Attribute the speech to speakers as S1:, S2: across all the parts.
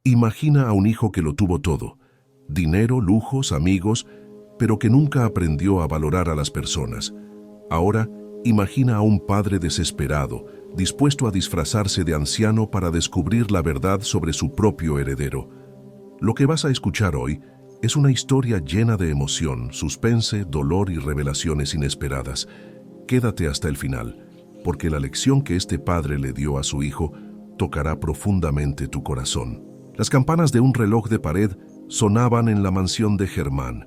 S1: Imagina a un hijo que lo tuvo todo: dinero, lujos, amigos, pero que nunca aprendió a valorar a las personas. Ahora, imagina a un padre desesperado, dispuesto a disfrazarse de anciano para descubrir la verdad sobre su propio heredero. Lo que vas a escuchar hoy es una historia llena de emoción, suspense, dolor y revelaciones inesperadas. Quédate hasta el final, porque la lección que este padre le dio a su hijo tocará profundamente tu corazón. Las campanas de un reloj de pared sonaban en la mansión de Germán,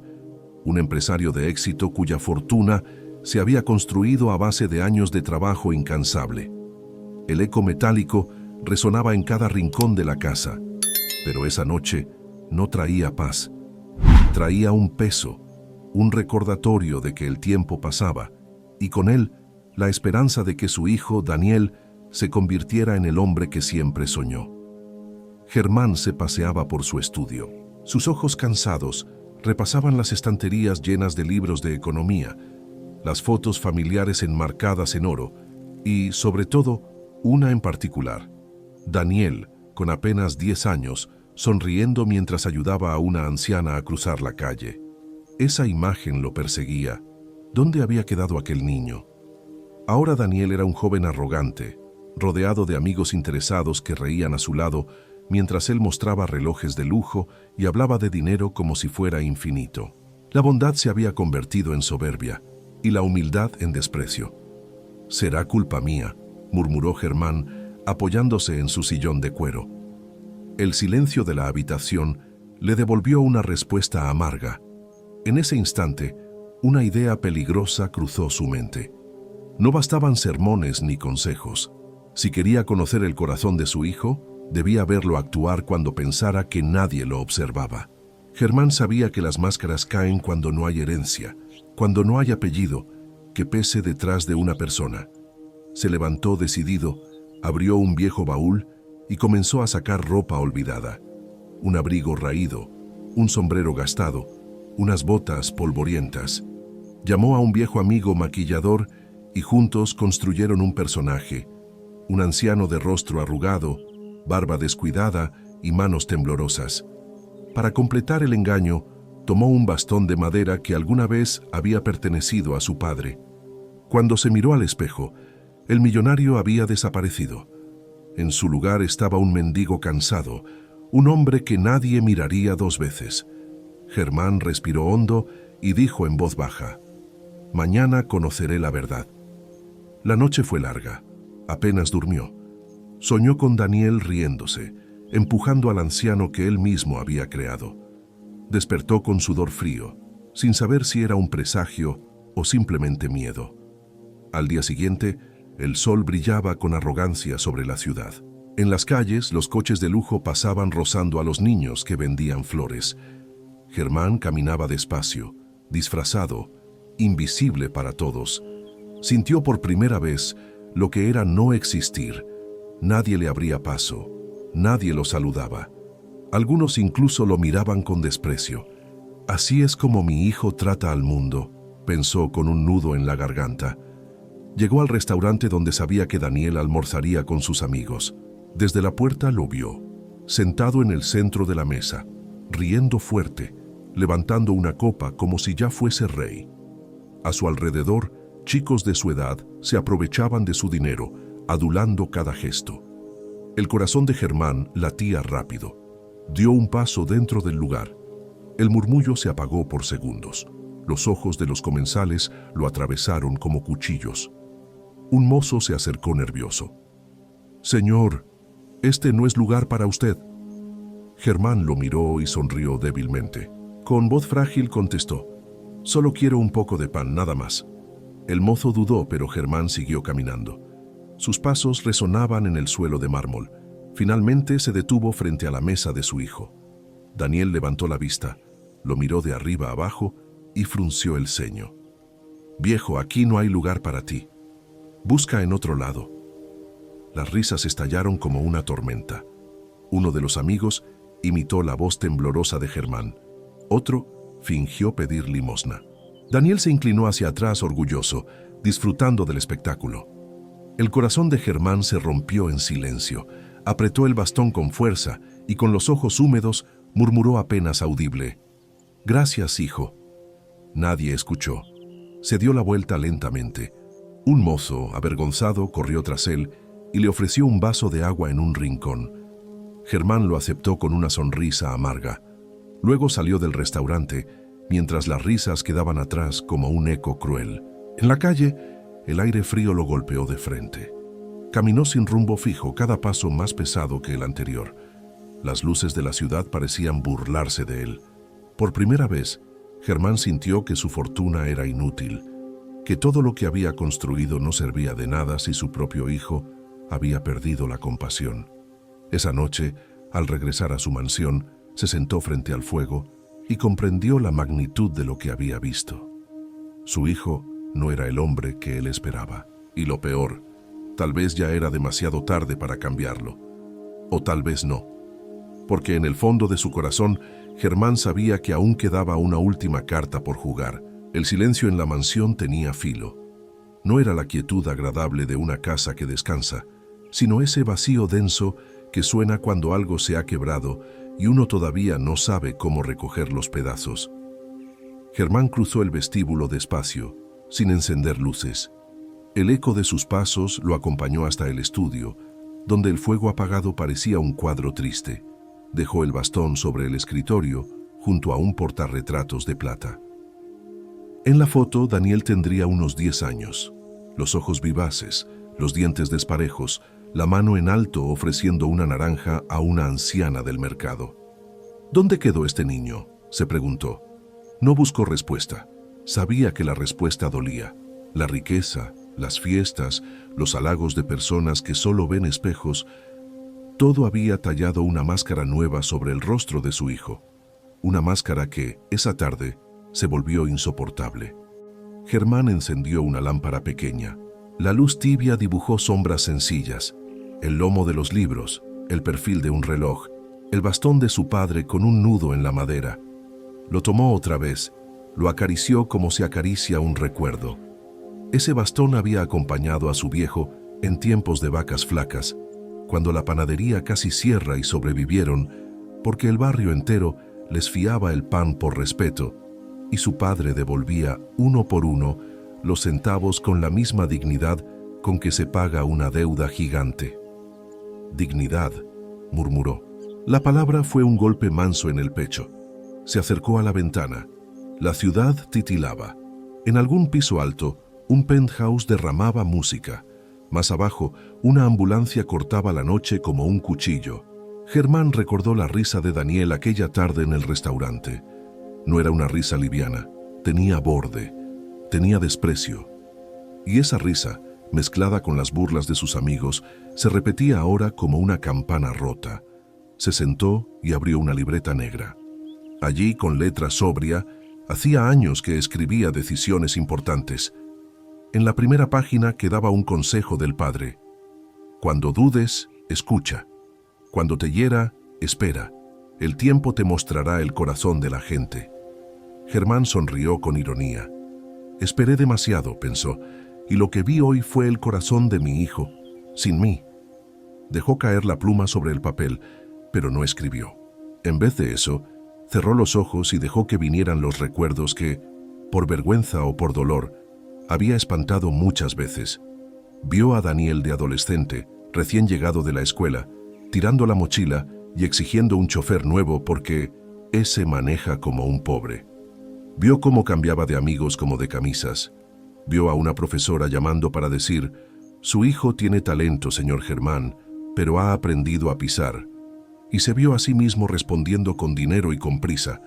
S1: un empresario de éxito cuya fortuna se había construido a base de años de trabajo incansable. El eco metálico resonaba en cada rincón de la casa, pero esa noche no traía paz. Traía un peso, un recordatorio de que el tiempo pasaba, y con él la esperanza de que su hijo, Daniel, se convirtiera en el hombre que siempre soñó. Germán se paseaba por su estudio. Sus ojos cansados repasaban las estanterías llenas de libros de economía, las fotos familiares enmarcadas en oro y, sobre todo, una en particular: Daniel, con apenas 10 años, sonriendo mientras ayudaba a una anciana a cruzar la calle. Esa imagen lo perseguía. ¿Dónde había quedado aquel niño? Ahora Daniel era un joven arrogante, rodeado de amigos interesados que reían a su lado mientras él mostraba relojes de lujo y hablaba de dinero como si fuera infinito. La bondad se había convertido en soberbia y la humildad en desprecio. «Será culpa mía», murmuró Germán, apoyándose en su sillón de cuero. El silencio de la habitación le devolvió una respuesta amarga. En ese instante, una idea peligrosa cruzó su mente. No bastaban sermones ni consejos. Si quería conocer el corazón de su hijo, debía verlo actuar cuando pensara que nadie lo observaba. Germán sabía que las máscaras caen cuando no hay herencia, cuando no hay apellido que pese detrás de una persona. Se levantó decidido, abrió un viejo baúl y comenzó a sacar ropa olvidada. Un abrigo raído, un sombrero gastado, unas botas polvorientas. Llamó a un viejo amigo maquillador y juntos construyeron un personaje, un anciano de rostro arrugado, barba descuidada y manos temblorosas. Para completar el engaño, tomó un bastón de madera que alguna vez había pertenecido a su padre. Cuando se miró al espejo, el millonario había desaparecido. En su lugar estaba un mendigo cansado, un hombre que nadie miraría 2 veces. Germán respiró hondo y dijo en voz baja: «Mañana conoceré la verdad». La noche fue larga. Apenas durmió. Soñó con Daniel riéndose, empujando al anciano que él mismo había creado. Despertó con sudor frío, sin saber si era un presagio o simplemente miedo. Al día siguiente, el sol brillaba con arrogancia sobre la ciudad. En las calles, los coches de lujo pasaban rozando a los niños que vendían flores. Germán caminaba despacio, disfrazado, invisible para todos. Sintió por primera vez lo que era no existir. Nadie le abría paso, nadie lo saludaba. Algunos incluso lo miraban con desprecio. «Así es como mi hijo trata al mundo», pensó con un nudo en la garganta. Llegó al restaurante donde sabía que Daniel almorzaría con sus amigos. Desde la puerta lo vio, sentado en el centro de la mesa, riendo fuerte, levantando una copa como si ya fuese rey. A su alrededor, chicos de su edad se aprovechaban de su dinero, adulando cada gesto. El corazón de Germán latía rápido. Dio un paso dentro del lugar. El murmullo se apagó por segundos. Los ojos de los comensales lo atravesaron como cuchillos. Un mozo se acercó nervioso. «Señor, este no es lugar para usted». Germán lo miró y sonrió débilmente. Con voz frágil contestó: «Solo quiero un poco de pan, nada más». El mozo dudó, pero Germán siguió caminando. Sus pasos resonaban en el suelo de mármol. Finalmente se detuvo frente a la mesa de su hijo. Daniel levantó la vista, lo miró de arriba a abajo y frunció el ceño. «Viejo, aquí no hay lugar para ti. Busca en otro lado». Las risas estallaron como una tormenta. Uno de los amigos imitó la voz temblorosa de Germán. Otro fingió pedir limosna. Daniel se inclinó hacia atrás orgulloso, disfrutando del espectáculo. El corazón de Germán se rompió en silencio, apretó el bastón con fuerza y con los ojos húmedos murmuró apenas audible: «Gracias, hijo». Nadie escuchó. Se dio la vuelta lentamente. Un mozo, avergonzado, corrió tras él y le ofreció un vaso de agua en un rincón. Germán lo aceptó con una sonrisa amarga. Luego salió del restaurante, mientras las risas quedaban atrás como un eco cruel. En la calle, el aire frío lo golpeó de frente. Caminó sin rumbo fijo, cada paso más pesado que el anterior. Las luces de la ciudad parecían burlarse de él. Por primera vez, Germán sintió que su fortuna era inútil, que todo lo que había construido no servía de nada si su propio hijo había perdido la compasión. Esa noche, al regresar a su mansión, se sentó frente al fuego y comprendió la magnitud de lo que había visto. Su hijo no era el hombre que él esperaba, y lo peor, tal vez ya era demasiado tarde para cambiarlo. O tal vez no, porque en el fondo de su corazón, Germán sabía que aún quedaba una última carta por jugar. El silencio en la mansión tenía filo. No era la quietud agradable de una casa que descansa, sino ese vacío denso que suena cuando algo se ha quebrado y uno todavía no sabe cómo recoger los pedazos. Germán cruzó el vestíbulo despacio, sin encender luces. El eco de sus pasos lo acompañó hasta el estudio, donde el fuego apagado parecía un cuadro triste. Dejó el bastón sobre el escritorio, junto a un portarretratos de plata. En la foto, Daniel tendría unos 10 años. Los ojos vivaces, los dientes desparejos, la mano en alto ofreciendo una naranja a una anciana del mercado. ¿Dónde quedó este niño?, se preguntó. No buscó respuesta. Sabía que la respuesta dolía. La riqueza, las fiestas, los halagos de personas que solo ven espejos, todo había tallado una máscara nueva sobre el rostro de su hijo. Una máscara que, esa tarde, se volvió insoportable. Germán encendió una lámpara pequeña. La luz tibia dibujó sombras sencillas: el lomo de los libros, el perfil de un reloj, el bastón de su padre con un nudo en la madera. Lo tomó otra vez, lo acarició como se acaricia un recuerdo. Ese bastón había acompañado a su viejo en tiempos de vacas flacas, cuando la panadería casi cierra y sobrevivieron porque el barrio entero les fiaba el pan por respeto, y su padre devolvía uno por uno los centavos con la misma dignidad con que se paga una deuda gigante. «Dignidad», murmuró. La palabra fue un golpe manso en el pecho. Se acercó a la ventana. La ciudad titilaba. En algún piso alto, un penthouse derramaba música. Más abajo, una ambulancia cortaba la noche como un cuchillo. Germán recordó la risa de Daniel aquella tarde en el restaurante. No era una risa liviana, tenía borde, tenía desprecio. Y esa risa, mezclada con las burlas de sus amigos, se repetía ahora como una campana rota. Se sentó y abrió una libreta negra. Allí, con letra sobria, hacía años que escribía decisiones importantes. En la primera página quedaba un consejo del padre: cuando dudes, escucha. Cuando te hiera, espera. El tiempo te mostrará el corazón de la gente. Germán sonrió con ironía. Esperé demasiado, pensó, y lo que vi hoy fue el corazón de mi hijo, sin mí. Dejó caer la pluma sobre el papel, pero no escribió. En vez de eso, cerró los ojos y dejó que vinieran los recuerdos que, por vergüenza o por dolor, había espantado muchas veces. Vio a Daniel de adolescente, recién llegado de la escuela, tirando la mochila y exigiendo un chofer nuevo porque ese maneja como un pobre. Vio cómo cambiaba de amigos como de camisas. Vio a una profesora llamando para decir: «Su hijo tiene talento, señor Germán, pero ha aprendido a pisar». Y se vio a sí mismo respondiendo con dinero y con prisa,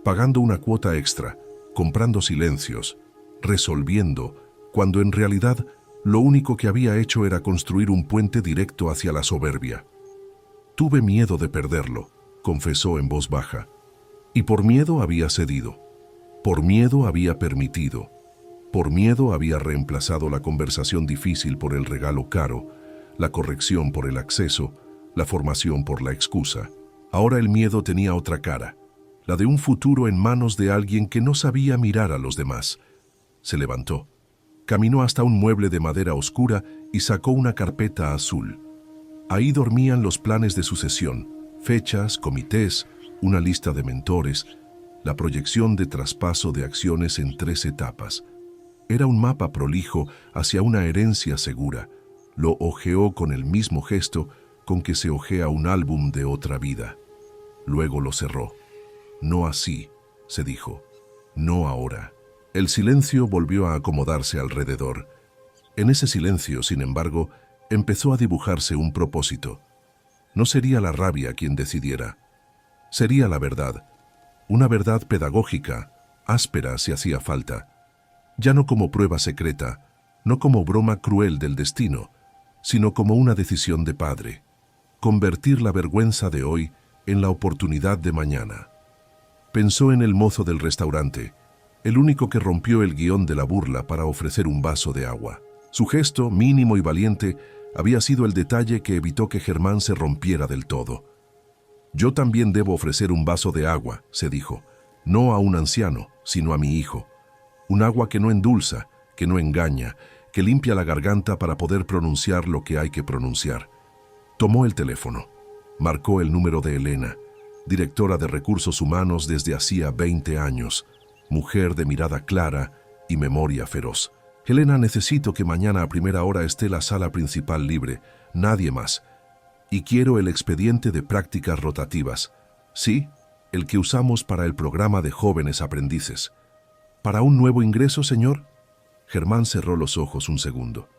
S1: pagando una cuota extra, comprando silencios, resolviendo, cuando en realidad lo único que había hecho era construir un puente directo hacia la soberbia. «Tuve miedo de perderlo», confesó en voz baja. Y por miedo había cedido. Por miedo había permitido. Por miedo había reemplazado la conversación difícil por el regalo caro, la corrección por el acceso, la formación por la excusa. Ahora el miedo tenía otra cara, la de un futuro en manos de alguien que no sabía mirar a los demás. Se levantó, caminó hasta un mueble de madera oscura y sacó una carpeta azul. Ahí dormían los planes de sucesión, Fechas, comités, una lista de mentores, la proyección de traspaso de acciones en 3 etapas. Era un mapa prolijo hacia una herencia segura. Lo hojeó con el mismo gesto con que se hojea un álbum de otra vida. Luego lo cerró. No así, se dijo. No ahora. El silencio volvió a acomodarse alrededor. En ese silencio, sin embargo, empezó a dibujarse un propósito. No sería la rabia quien decidiera. Sería la verdad. Una verdad pedagógica, áspera si hacía falta. Ya no como prueba secreta, no como broma cruel del destino, sino como una decisión de padre. Convertir la vergüenza de hoy en la oportunidad de mañana. Pensó en el mozo del restaurante, el único que rompió el guión de la burla para ofrecer un vaso de agua. Su gesto, mínimo y valiente, había sido el detalle que evitó que Germán se rompiera del todo. «Yo también debo ofrecer un vaso de agua», se dijo, «no a un anciano, sino a mi hijo. Un agua que no endulza, que no engaña, que limpia la garganta para poder pronunciar lo que hay que pronunciar». Tomó el teléfono. Marcó el número de Elena, directora de Recursos Humanos desde hacía 20 años, mujer de mirada clara y memoria feroz. «Elena, necesito que mañana a primera hora esté la sala principal libre, nadie más. Y quiero el expediente de prácticas rotativas. Sí, el que usamos para el programa de jóvenes aprendices. ¿Para un nuevo ingreso, señor?» Germán cerró los ojos un segundo.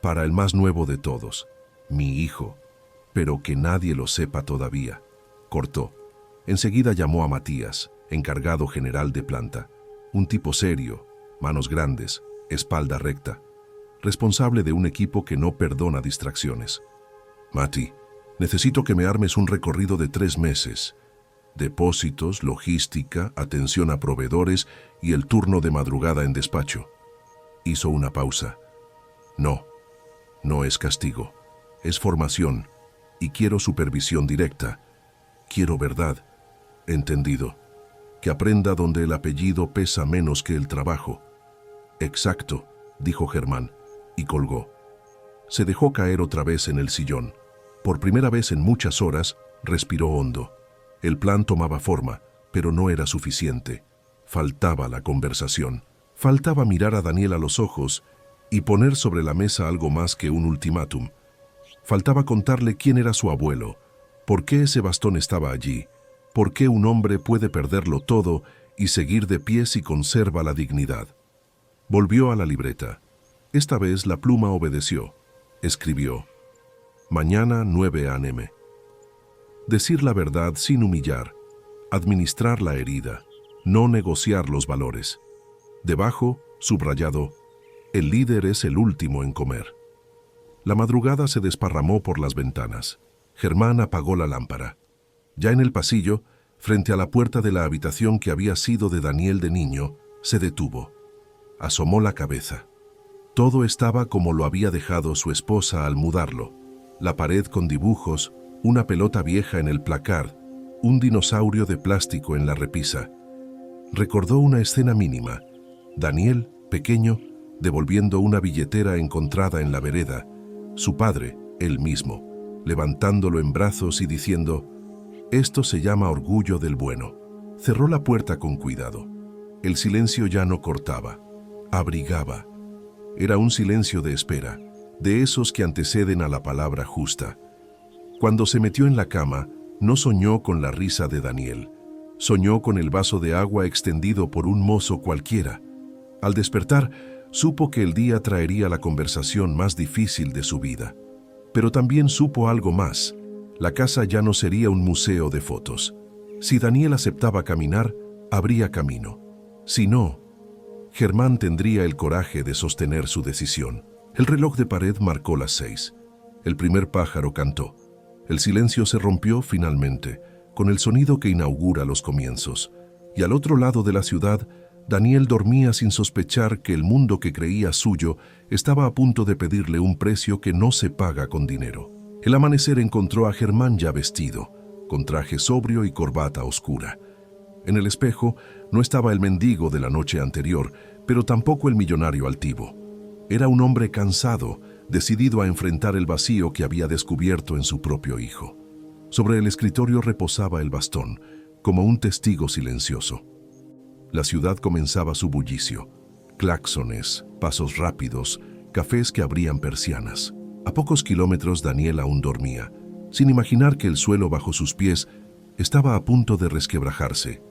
S1: «Para el más nuevo de todos, mi hijo, pero que nadie lo sepa todavía». Cortó. Enseguida llamó a Matías, encargado general de planta, un tipo serio, manos grandes, espalda recta, responsable de un equipo que no perdona distracciones. «Mati, necesito que me armes un recorrido de 3 meses. Depósitos, logística, atención a proveedores y el turno de madrugada en despacho». Hizo una pausa. «No, no es castigo, es formación y quiero supervisión directa. Quiero verdad». «Entendido. Que aprenda donde el apellido pesa menos que el trabajo». «Exacto», dijo Germán, y colgó. Se dejó caer otra vez en el sillón. Por primera vez en muchas horas, respiró hondo. El plan tomaba forma, pero no era suficiente. Faltaba la conversación. Faltaba mirar a Daniel a los ojos y poner sobre la mesa algo más que un ultimátum. Faltaba contarle quién era su abuelo, por qué ese bastón estaba allí, por qué un hombre puede perderlo todo y seguir de pie si conserva la dignidad. Volvió a la libreta. Esta vez la pluma obedeció. Escribió: «Mañana 9 a.m. Decir la verdad sin humillar, administrar la herida, no negociar los valores». Debajo, subrayado: «El líder es el último en comer». La madrugada se desparramó por las ventanas. Germán apagó la lámpara. Ya en el pasillo, frente a la puerta de la habitación que había sido de Daniel de niño, se detuvo. Asomó la cabeza. Todo estaba como lo había dejado su esposa al mudarlo. La pared con dibujos, una pelota vieja en el placard, un dinosaurio de plástico en la repisa. Recordó una escena mínima. Daniel, pequeño, devolviendo una billetera encontrada en la vereda. Su padre, él mismo, levantándolo en brazos y diciendo: «Esto se llama orgullo del bueno». Cerró la puerta con cuidado. El silencio ya no cortaba, abrigaba. Era un silencio de espera, de esos que anteceden a la palabra justa. Cuando se metió en la cama, no soñó con la risa de Daniel. Soñó con el vaso de agua extendido por un mozo cualquiera. Al despertar, supo que el día traería la conversación más difícil de su vida. Pero también supo algo más. La casa ya no sería un museo de fotos. Si Daniel aceptaba caminar, habría camino. Si no, Germán tendría el coraje de sostener su decisión. El reloj de pared marcó las 6. El primer pájaro cantó. El silencio se rompió finalmente, con el sonido que inaugura los comienzos. Y al otro lado de la ciudad, Daniel dormía sin sospechar que el mundo que creía suyo estaba a punto de pedirle un precio que no se paga con dinero. El amanecer encontró a Germán ya vestido, con traje sobrio y corbata oscura. En el espejo no estaba el mendigo de la noche anterior, pero tampoco el millonario altivo. Era un hombre cansado, decidido a enfrentar el vacío que había descubierto en su propio hijo. Sobre el escritorio reposaba el bastón, como un testigo silencioso. La ciudad comenzaba su bullicio. Claxones, pasos rápidos, cafés que abrían persianas. A pocos kilómetros Daniel aún dormía, sin imaginar que el suelo bajo sus pies estaba a punto de resquebrajarse.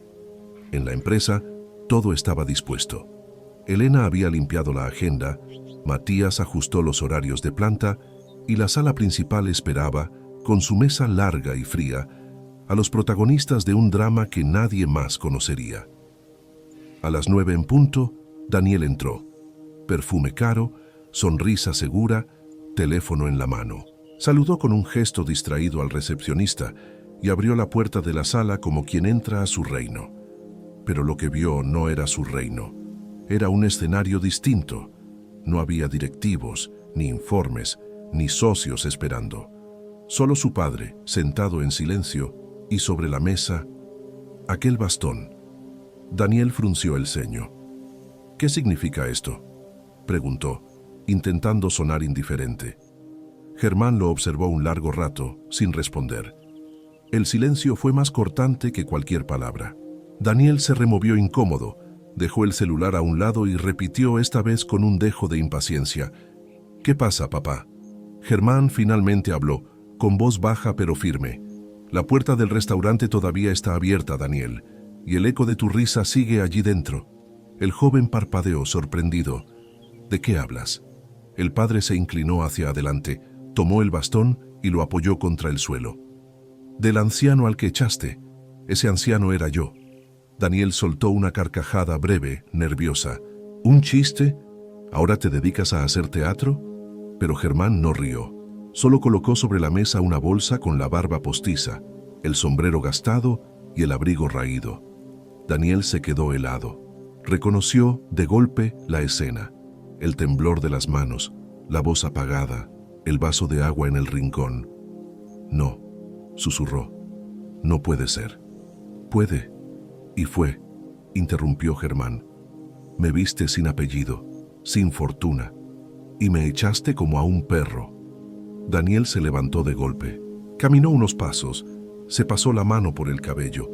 S1: En la empresa, todo estaba dispuesto. Elena había limpiado la agenda, Matías ajustó los horarios de planta y la sala principal esperaba, con su mesa larga y fría, a los protagonistas de un drama que nadie más conocería. A las 9 en punto, Daniel entró. Perfume caro, sonrisa segura, teléfono en la mano. Saludó con un gesto distraído al recepcionista y abrió la puerta de la sala como quien entra a su reino. Pero lo que vio no era su reino. Era un escenario distinto. No había directivos, ni informes, ni socios esperando. Solo su padre, sentado en silencio, y sobre la mesa, aquel bastón. Daniel frunció el ceño. «¿Qué significa esto?», preguntó, intentando sonar indiferente. Germán lo observó un largo rato, sin responder. El silencio fue más cortante que cualquier palabra. Daniel se removió incómodo, dejó el celular a un lado y repitió esta vez con un dejo de impaciencia. «¿Qué pasa, papá?». Germán finalmente habló, con voz baja pero firme. «La puerta del restaurante todavía está abierta, Daniel, y el eco de tu risa sigue allí dentro». El joven parpadeó sorprendido. «¿De qué hablas?». El padre se inclinó hacia adelante, tomó el bastón y lo apoyó contra el suelo. «Del anciano al que echaste. Ese anciano era yo». Daniel soltó una carcajada breve, nerviosa. «¿Un chiste? ¿Ahora te dedicas a hacer teatro?». Pero Germán no rió. Solo colocó sobre la mesa una bolsa con la barba postiza, el sombrero gastado y el abrigo raído. Daniel se quedó helado. Reconoció de golpe la escena, el temblor de las manos, la voz apagada, el vaso de agua en el rincón. «No», susurró. «No puede ser». «Puede». «Y fue», interrumpió Germán. «Me viste sin apellido, sin fortuna, y me echaste como a un perro». Daniel se levantó de golpe. Caminó unos pasos, se pasó la mano por el cabello.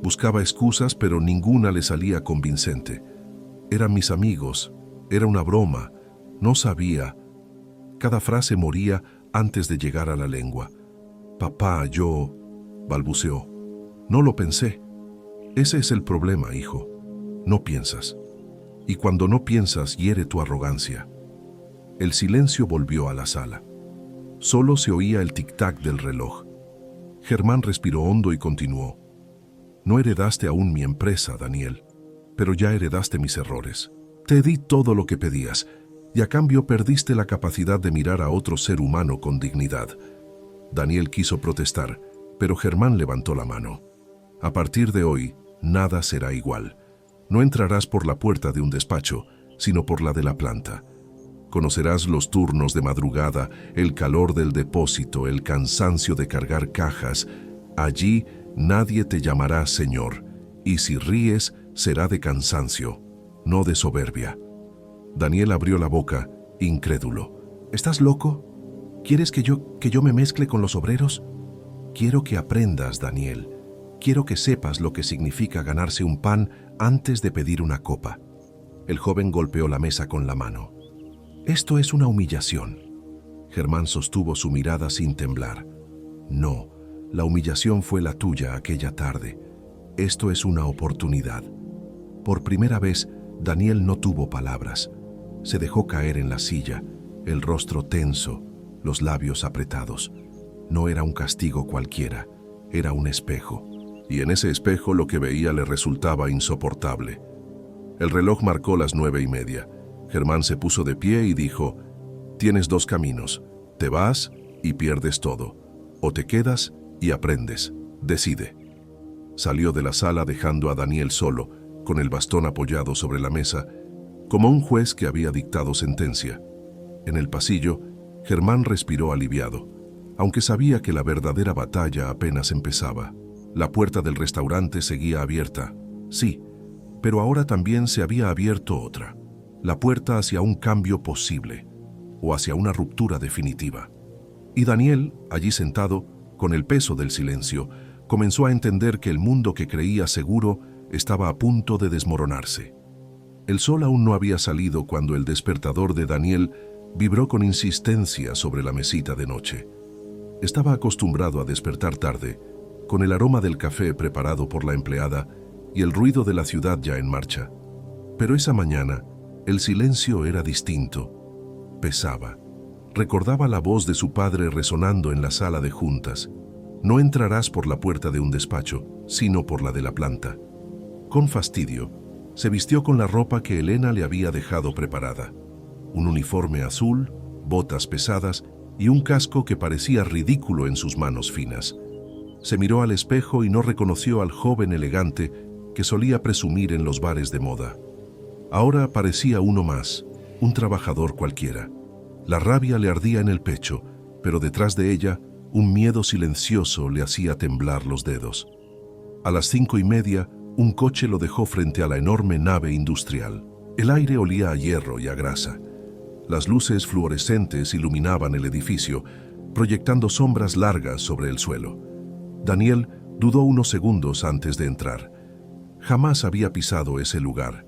S1: Buscaba excusas, pero ninguna le salía convincente. «Eran mis amigos, era una broma, no sabía». Cada frase moría antes de llegar a la lengua. «Papá, yo», balbuceó. «No lo pensé». «Ese es el problema, hijo. No piensas. Y cuando no piensas, hiere tu arrogancia». El silencio volvió a la sala. Solo se oía el tic-tac del reloj. Germán respiró hondo y continuó. «No heredaste aún mi empresa, Daniel, pero ya heredaste mis errores. Te di todo lo que pedías, y a cambio perdiste la capacidad de mirar a otro ser humano con dignidad». Daniel quiso protestar, pero Germán levantó la mano. «A partir de hoy, nada será igual. No entrarás por la puerta de un despacho, sino por la de la planta. Conocerás los turnos de madrugada, el calor del depósito, el cansancio de cargar cajas. Allí nadie te llamará señor, y si ríes será de cansancio, no de soberbia». Daniel abrió la boca, incrédulo. «¿Estás loco? ¿Quieres que yo me mezcle con los obreros?». «Quiero que aprendas, Daniel. Quiero que sepas lo que significa ganarse un pan antes de pedir una copa». El joven golpeó la mesa con la mano. «Esto es una humillación». Germán sostuvo su mirada sin temblar. «No, la humillación fue la tuya aquella tarde. Esto es una oportunidad». Por primera vez, Daniel no tuvo palabras. Se dejó caer en la silla, el rostro tenso, los labios apretados. No era un castigo cualquiera, era un espejo. Y en ese espejo lo que veía le resultaba insoportable. El reloj marcó las 9:30. Germán se puso de pie y dijo: «Tienes dos caminos. Te vas y pierdes todo. O te quedas y aprendes. Decide». Salió de la sala dejando a Daniel solo, con el bastón apoyado sobre la mesa, como un juez que había dictado sentencia. En el pasillo, Germán respiró aliviado, aunque sabía que la verdadera batalla apenas empezaba. La puerta del restaurante seguía abierta, sí, pero ahora también se había abierto otra. La puerta hacia un cambio posible, o hacia una ruptura definitiva. Y Daniel, allí sentado, Con el peso del silencio, comenzó a entender que el mundo que creía seguro estaba a punto de desmoronarse. El sol aún no había salido cuando el despertador de Daniel vibró con insistencia sobre la mesita de noche. Estaba acostumbrado a despertar tarde, con el aroma del café preparado por la empleada y el ruido de la ciudad ya en marcha. Pero esa mañana, el silencio era distinto. Pesaba. Recordaba la voz de su padre resonando en la sala de juntas. No entrarás por la puerta de un despacho, sino por la de la planta. Con fastidio, se vistió con la ropa que Elena le había dejado preparada. Un uniforme azul, botas pesadas y un casco que parecía ridículo en sus manos finas. Se miró al espejo y no reconoció al joven elegante que solía presumir en los bares de moda. Ahora parecía uno más, un trabajador cualquiera. La rabia le ardía en el pecho, pero detrás de ella, un miedo silencioso le hacía temblar los dedos. A las 5:30, un coche lo dejó frente a la enorme nave industrial. El aire olía a hierro y a grasa. Las luces fluorescentes iluminaban el edificio, proyectando sombras largas sobre el suelo. Daniel dudó unos segundos antes de entrar. Jamás había pisado ese lugar.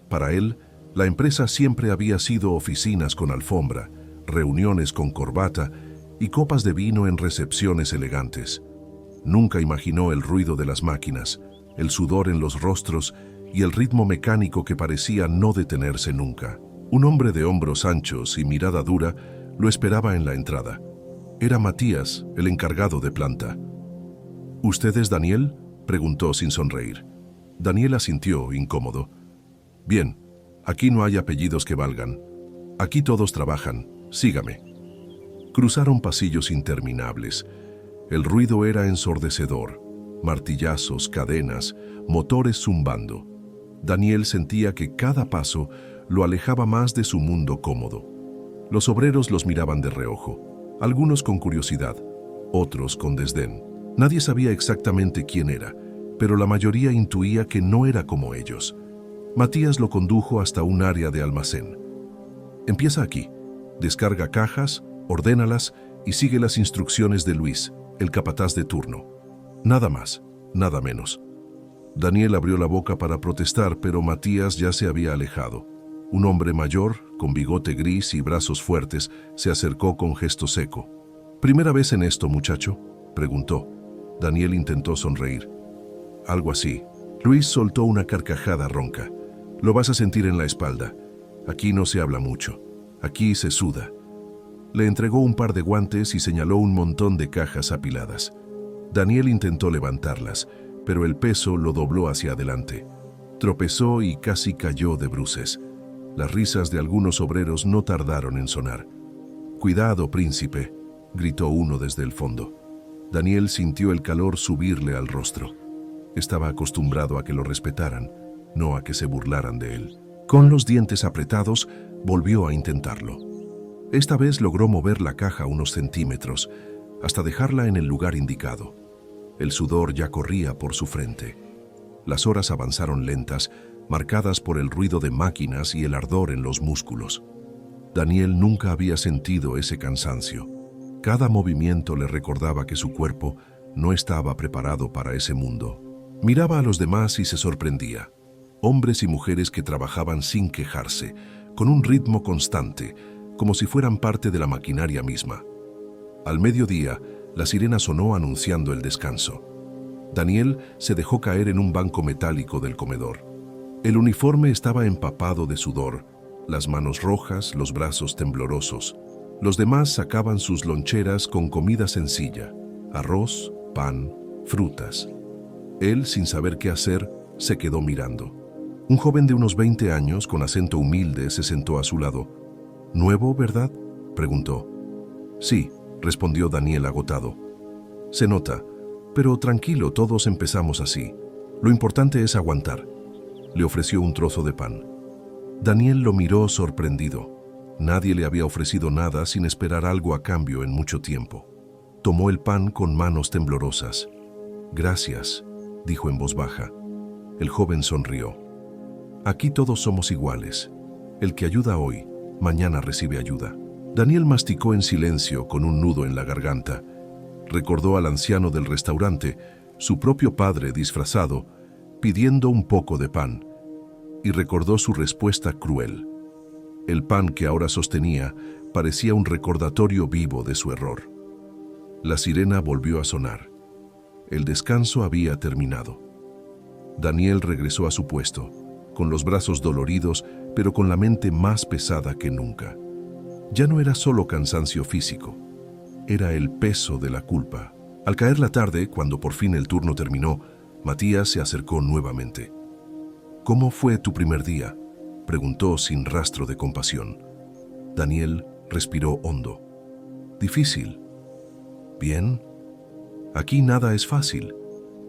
S1: Para él, la empresa siempre había sido oficinas con alfombra, reuniones con corbata y copas de vino en recepciones elegantes. Nunca imaginó el ruido de las máquinas, el sudor en los rostros y el ritmo mecánico que parecía no detenerse nunca. Un hombre de hombros anchos y mirada dura lo esperaba en la entrada. Era Matías, el encargado de planta. ¿Usted es Daniel?, preguntó sin sonreír. Daniel asintió, incómodo. Bien, aquí no hay apellidos que valgan. Aquí todos trabajan. Sígame. Cruzaron pasillos interminables. El ruido era ensordecedor. Martillazos, cadenas, motores zumbando. Daniel sentía que cada paso lo alejaba más de su mundo cómodo. Los obreros los miraban de reojo, algunos con curiosidad, otros con desdén. Nadie sabía exactamente quién era, pero la mayoría intuía que no era como ellos. Matías lo condujo hasta un área de almacén. Empieza aquí, descarga cajas, ordénalas y sigue las instrucciones de Luis, el capataz de turno. Nada más, nada menos. Daniel abrió la boca para protestar, pero Matías ya se había alejado. Un hombre mayor, con bigote gris y brazos fuertes, se acercó con gesto seco. ¿Primera vez en esto, muchacho?, preguntó. Daniel intentó sonreír. Algo así. Luis soltó una carcajada ronca. Lo vas a sentir en la espalda. Aquí no se habla mucho. Aquí se suda. Le entregó un par de guantes y señaló un montón de cajas apiladas. Daniel intentó levantarlas, pero el peso lo dobló hacia adelante. Tropezó y casi cayó de bruces. Las risas de algunos obreros no tardaron en sonar. «Cuidado, príncipe», gritó uno desde el fondo. Daniel sintió el calor subirle al rostro. Estaba acostumbrado a que lo respetaran, no a que se burlaran de él. Con los dientes apretados, volvió a intentarlo. Esta vez logró mover la caja unos centímetros, hasta dejarla en el lugar indicado. El sudor ya corría por su frente. Las horas avanzaron lentas, marcadas por el ruido de máquinas y el ardor en los músculos. Daniel nunca había sentido ese cansancio. Cada movimiento le recordaba que su cuerpo no estaba preparado para ese mundo. Miraba a los demás y se sorprendía. Hombres y mujeres que trabajaban sin quejarse, con un ritmo constante, como si fueran parte de la maquinaria misma. Al mediodía, la sirena sonó anunciando el descanso. Daniel se dejó caer en un banco metálico del comedor. El uniforme estaba empapado de sudor, las manos rojas, los brazos temblorosos. Los demás sacaban sus loncheras con comida sencilla, arroz, pan, frutas. Él, sin saber qué hacer, se quedó mirando. Un joven de unos 20 años, con acento humilde, se sentó a su lado. «¿Nuevo, verdad?», preguntó. «Sí», respondió Daniel agotado. «Se nota, pero tranquilo, todos empezamos así. Lo importante es aguantar». Le ofreció un trozo de pan. Daniel lo miró sorprendido. Nadie le había ofrecido nada sin esperar algo a cambio en mucho tiempo. Tomó el pan con manos temblorosas. «Gracias», dijo en voz baja. El joven sonrió. «Aquí todos somos iguales. El que ayuda hoy, mañana recibe ayuda». Daniel masticó en silencio con un nudo en la garganta. Recordó al anciano del restaurante, su propio padre disfrazado, pidiendo un poco de pan, y recordó su respuesta cruel. El pan que ahora sostenía parecía un recordatorio vivo de su error. La sirena volvió a sonar. El descanso había terminado. Daniel regresó a su puesto, con los brazos doloridos, pero con la mente más pesada que nunca. Ya no era solo cansancio físico, era el peso de la culpa. Al caer la tarde, cuando por fin el turno terminó, Matías se acercó nuevamente. «¿Cómo fue tu primer día?», preguntó sin rastro de compasión. Daniel respiró hondo. «Difícil». «Bien. Aquí nada es fácil,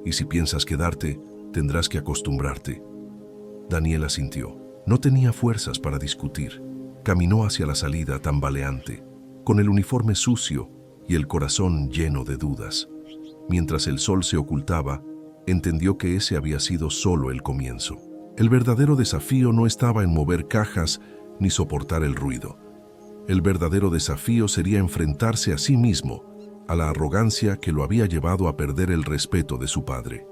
S1: y si piensas quedarte, tendrás que acostumbrarte». Daniel asintió. No tenía fuerzas para discutir. Caminó hacia la salida tambaleante, con el uniforme sucio y el corazón lleno de dudas. Mientras el sol se ocultaba, entendió que ese había sido solo el comienzo. El verdadero desafío no estaba en mover cajas ni soportar el ruido. El verdadero desafío sería enfrentarse a sí mismo, a la arrogancia que lo había llevado a perder el respeto de su padre.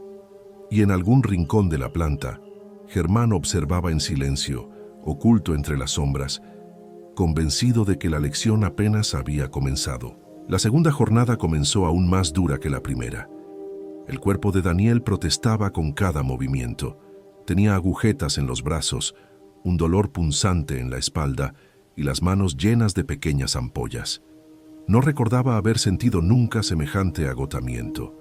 S1: Y en algún rincón de la planta, Germán observaba en silencio, oculto entre las sombras, convencido de que la lección apenas había comenzado. La segunda jornada comenzó aún más dura que la primera. El cuerpo de Daniel protestaba con cada movimiento. Tenía agujetas en los brazos, un dolor punzante en la espalda y las manos llenas de pequeñas ampollas. No recordaba haber sentido nunca semejante agotamiento.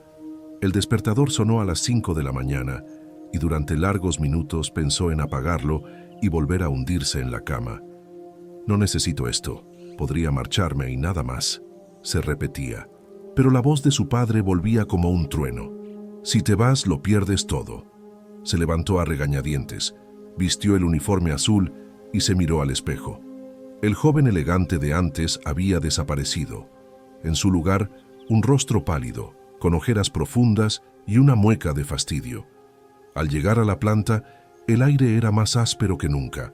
S1: El despertador sonó a las 5 de la mañana y durante largos minutos pensó en apagarlo y volver a hundirse en la cama. «No necesito esto, podría marcharme y nada más», se repetía. Pero la voz de su padre volvía como un trueno. «Si te vas, lo pierdes todo». Se levantó a regañadientes, vistió el uniforme azul y se miró al espejo. El joven elegante de antes había desaparecido. En su lugar, un rostro pálido, con ojeras profundas y una mueca de fastidio. Al llegar a la planta, el aire era más áspero que nunca.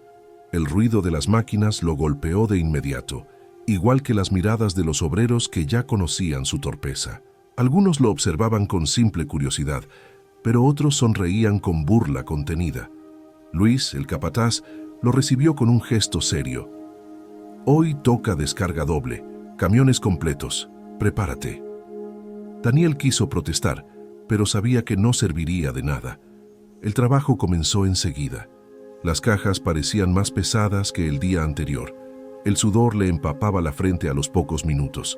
S1: El ruido de las máquinas lo golpeó de inmediato, igual que las miradas de los obreros que ya conocían su torpeza. Algunos lo observaban con simple curiosidad, pero otros sonreían con burla contenida. Luis, el capataz, lo recibió con un gesto serio. «Hoy toca descarga doble, camiones completos, prepárate». Daniel quiso protestar, pero sabía que no serviría de nada. El trabajo comenzó enseguida. Las cajas parecían más pesadas que el día anterior. El sudor le empapaba la frente a los pocos minutos.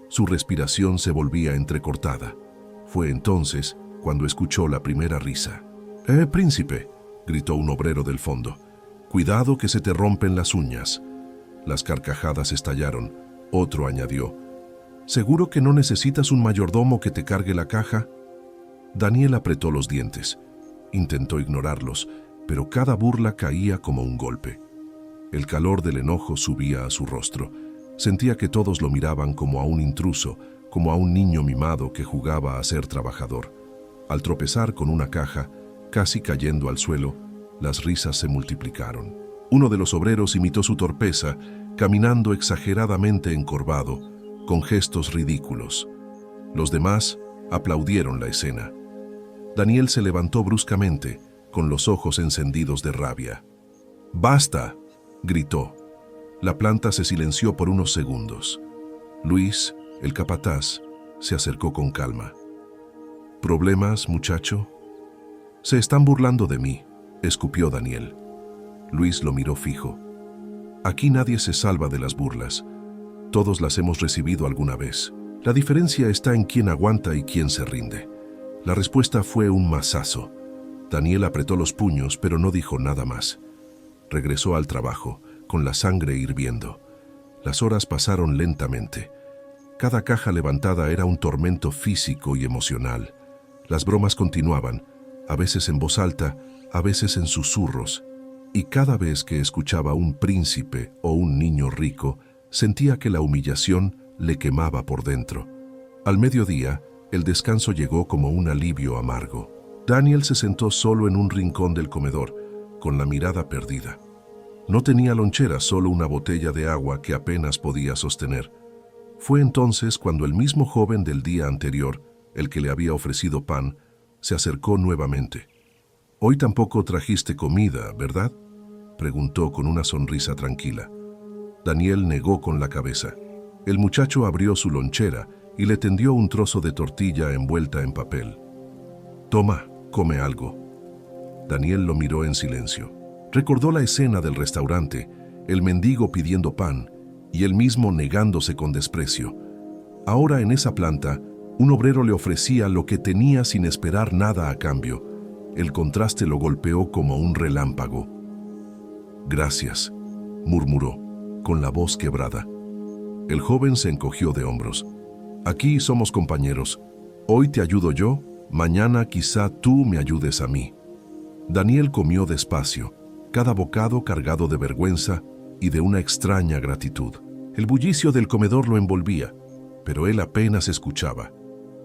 S1: Su respiración se volvía entrecortada. Fue entonces cuando escuchó la primera risa. Príncipe», gritó un obrero del fondo. «Cuidado que se te rompen las uñas». Las carcajadas estallaron. Otro añadió: «¿Seguro que no necesitas un mayordomo que te cargue la caja?» Daniel apretó los dientes. Intentó ignorarlos, pero cada burla caía como un golpe. El calor del enojo subía a su rostro. Sentía que todos lo miraban como a un intruso, como a un niño mimado que jugaba a ser trabajador. Al tropezar con una caja, casi cayendo al suelo, las risas se multiplicaron. Uno de los obreros imitó su torpeza, caminando exageradamente encorvado, con gestos ridículos. Los demás aplaudieron la escena. Daniel se levantó bruscamente, con los ojos encendidos de rabia. «¡Basta!», gritó. La planta se silenció por unos segundos. Luis, el capataz, se acercó con calma. «¿Problemas, muchacho?» «Se están burlando de mí», escupió Daniel. Luis lo miró fijo. «Aquí nadie se salva de las burlas. Todos las hemos recibido alguna vez. La diferencia está en quién aguanta y quién se rinde». La respuesta fue un mazazo. Daniel apretó los puños, pero no dijo nada más. Regresó al trabajo, con la sangre hirviendo. Las horas pasaron lentamente. Cada caja levantada era un tormento físico y emocional. Las bromas continuaban, a veces en voz alta, a veces en susurros, y cada vez que escuchaba un príncipe o un niño rico, sentía que la humillación le quemaba por dentro. Al mediodía, el descanso llegó como un alivio amargo. Daniel se sentó solo en un rincón del comedor, con la mirada perdida. No tenía lonchera, solo una botella de agua que apenas podía sostener. Fue entonces cuando el mismo joven del día anterior, el que le había ofrecido pan, se acercó nuevamente. «Hoy tampoco trajiste comida, ¿verdad?», preguntó con una sonrisa tranquila. Daniel negó con la cabeza. El muchacho abrió su lonchera y le tendió un trozo de tortilla envuelta en papel. «Toma, come algo». Daniel lo miró en silencio. Recordó la escena del restaurante, el mendigo pidiendo pan y él mismo negándose con desprecio. Ahora en esa planta, un obrero le ofrecía lo que tenía sin esperar nada a cambio. El contraste lo golpeó como un relámpago. «Gracias», murmuró, con la voz quebrada. El joven se encogió de hombros. «Aquí somos compañeros. Hoy te ayudo yo, mañana quizá tú me ayudes a mí». Daniel comió despacio, cada bocado cargado de vergüenza y de una extraña gratitud. El bullicio del comedor lo envolvía, pero él apenas escuchaba.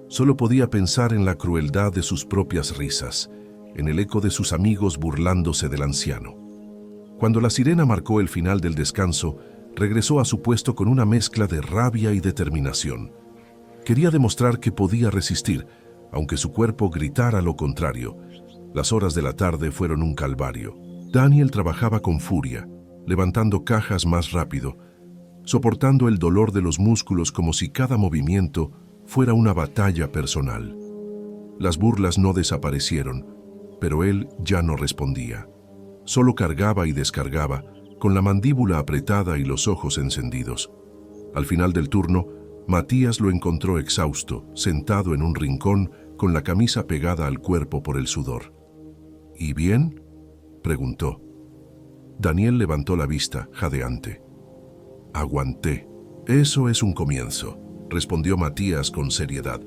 S1: Solo podía pensar en la crueldad de sus propias risas, en el eco de sus amigos burlándose del anciano. Cuando la sirena marcó el final del descanso, regresó a su puesto con una mezcla de rabia y determinación. Quería demostrar que podía resistir, aunque su cuerpo gritara lo contrario. Las horas de la tarde fueron un calvario. Daniel trabajaba con furia, levantando cajas más rápido, soportando el dolor de los músculos como si cada movimiento fuera una batalla personal. Las burlas no desaparecieron, pero él ya no respondía. Solo cargaba y descargaba, con la mandíbula apretada y los ojos encendidos. Al final del turno, Matías lo encontró exhausto, sentado en un rincón, con la camisa pegada al cuerpo por el sudor. «¿Y bien?», preguntó. Daniel levantó la vista, jadeante. «Aguanté. Eso es un comienzo», respondió Matías con seriedad.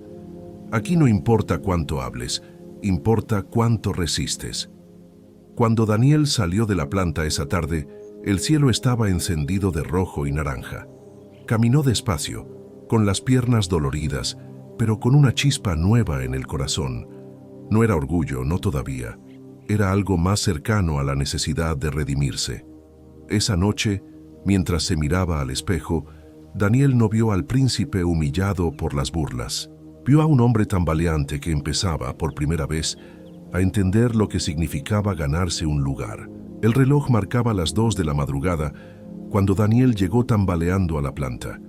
S1: «Aquí no importa cuánto hables, importa cuánto resistes». Cuando Daniel salió de la planta esa tarde, el cielo estaba encendido de rojo y naranja. Caminó despacio, con las piernas doloridas, pero con una chispa nueva en el corazón. No era orgullo, no todavía. Era algo más cercano a la necesidad de redimirse. Esa noche, mientras se miraba al espejo, Daniel no vio al príncipe humillado por las burlas. Vio a un hombre tambaleante que empezaba, por primera vez, a entender lo que significaba ganarse un lugar. El reloj marcaba las 2 de la madrugada cuando Daniel llegó tambaleando a la planta.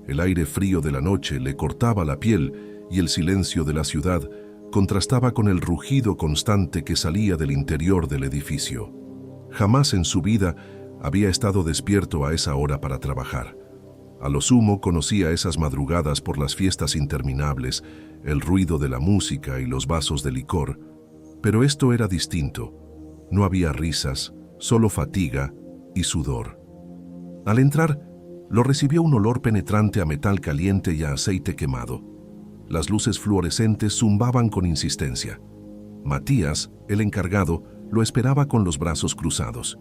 S1: El aire frío de la noche le cortaba la piel y el silencio de la ciudad contrastaba con el rugido constante que salía del interior del edificio. Jamás en su vida había estado despierto a esa hora para trabajar. A lo sumo conocía esas madrugadas por las fiestas interminables, el ruido de la música y los vasos de licor. Pero esto era distinto. No había risas, solo fatiga y sudor. Al entrar, lo recibió un olor penetrante a metal caliente y a aceite quemado. Las luces fluorescentes zumbaban con insistencia. Matías, el encargado, lo esperaba con los brazos cruzados.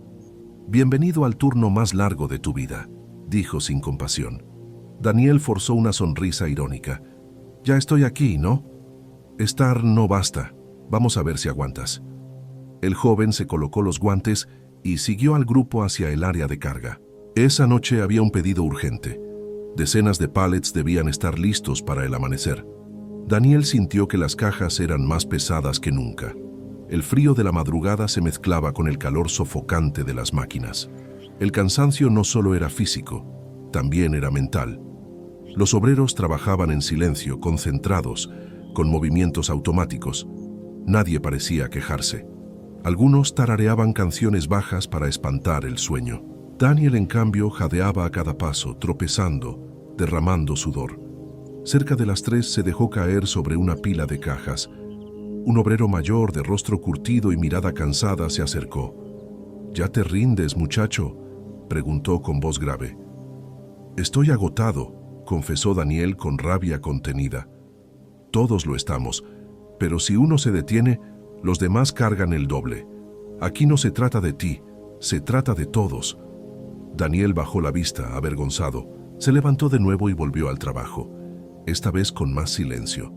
S1: «Bienvenido al turno más largo de tu vida», dijo sin compasión. Daniel forzó una sonrisa irónica. «Ya estoy aquí, ¿no? Estar no basta. Vamos a ver si aguantas». El joven se colocó los guantes y siguió al grupo hacia el área de carga. Esa noche había un pedido urgente. Decenas de pallets debían estar listos para el amanecer. Daniel sintió que las cajas eran más pesadas que nunca. El frío de la madrugada se mezclaba con el calor sofocante de las máquinas. El cansancio no solo era físico, también era mental. Los obreros trabajaban en silencio, concentrados, con movimientos automáticos. Nadie parecía quejarse. Algunos tarareaban canciones bajas para espantar el sueño. Daniel, en cambio, jadeaba a cada paso, tropezando, derramando sudor. Cerca de las 3 se dejó caer sobre una pila de cajas. Un obrero mayor, de rostro curtido y mirada cansada, se acercó. «¿Ya te rindes, muchacho?», preguntó con voz grave. «Estoy agotado», confesó Daniel con rabia contenida. «Todos lo estamos, pero si uno se detiene, los demás cargan el doble. Aquí no se trata de ti, se trata de todos». Daniel bajó la vista, avergonzado. Se levantó de nuevo y volvió al trabajo, esta vez con más silencio.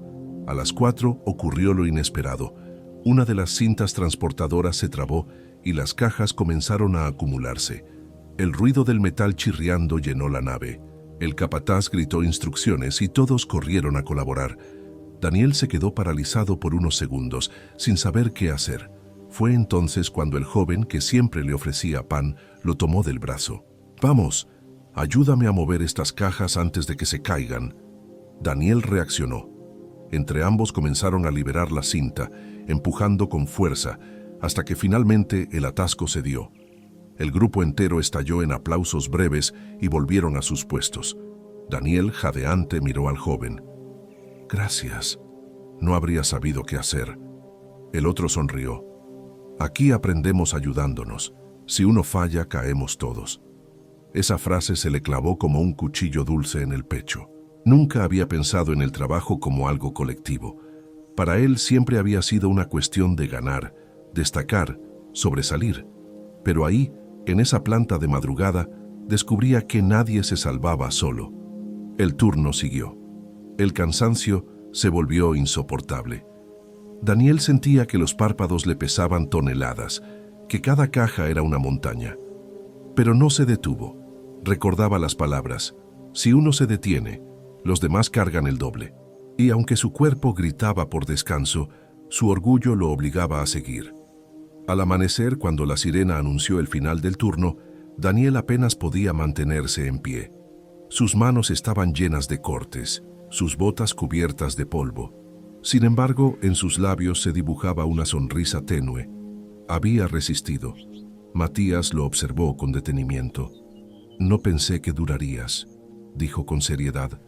S1: A las 4 ocurrió lo inesperado. Una de las cintas transportadoras se trabó y las cajas comenzaron a acumularse. El ruido del metal chirriando llenó la nave. El capataz gritó instrucciones y todos corrieron a colaborar. Daniel se quedó paralizado por unos segundos, sin saber qué hacer. Fue entonces cuando el joven, que siempre le ofrecía pan, lo tomó del brazo. «Vamos, ayúdame a mover estas cajas antes de que se caigan». Daniel reaccionó. Entre ambos comenzaron a liberar la cinta, empujando con fuerza, hasta que finalmente el atasco cedió. El grupo entero estalló en aplausos breves y volvieron a sus puestos. Daniel, jadeante, miró al joven. «Gracias. No habría sabido qué hacer». El otro sonrió. «Aquí aprendemos ayudándonos. Si uno falla, caemos todos». Esa frase se le clavó como un cuchillo dulce en el pecho. Nunca había pensado en el trabajo como algo colectivo. Para él siempre había sido una cuestión de ganar, destacar, sobresalir. Pero ahí, en esa planta de madrugada, descubría que nadie se salvaba solo. El turno siguió. El cansancio se volvió insoportable. Daniel sentía que los párpados le pesaban toneladas, que cada caja era una montaña. Pero no se detuvo. Recordaba las palabras: si uno se detiene, los demás cargan el doble. Y aunque su cuerpo gritaba por descanso, su orgullo lo obligaba a seguir. Al amanecer, cuando la sirena anunció el final del turno, Daniel apenas podía mantenerse en pie. Sus manos estaban llenas de cortes, sus botas cubiertas de polvo. Sin embargo, en sus labios se dibujaba una sonrisa tenue. Había resistido. Matías lo observó con detenimiento. «No pensé que durarías», dijo con seriedad.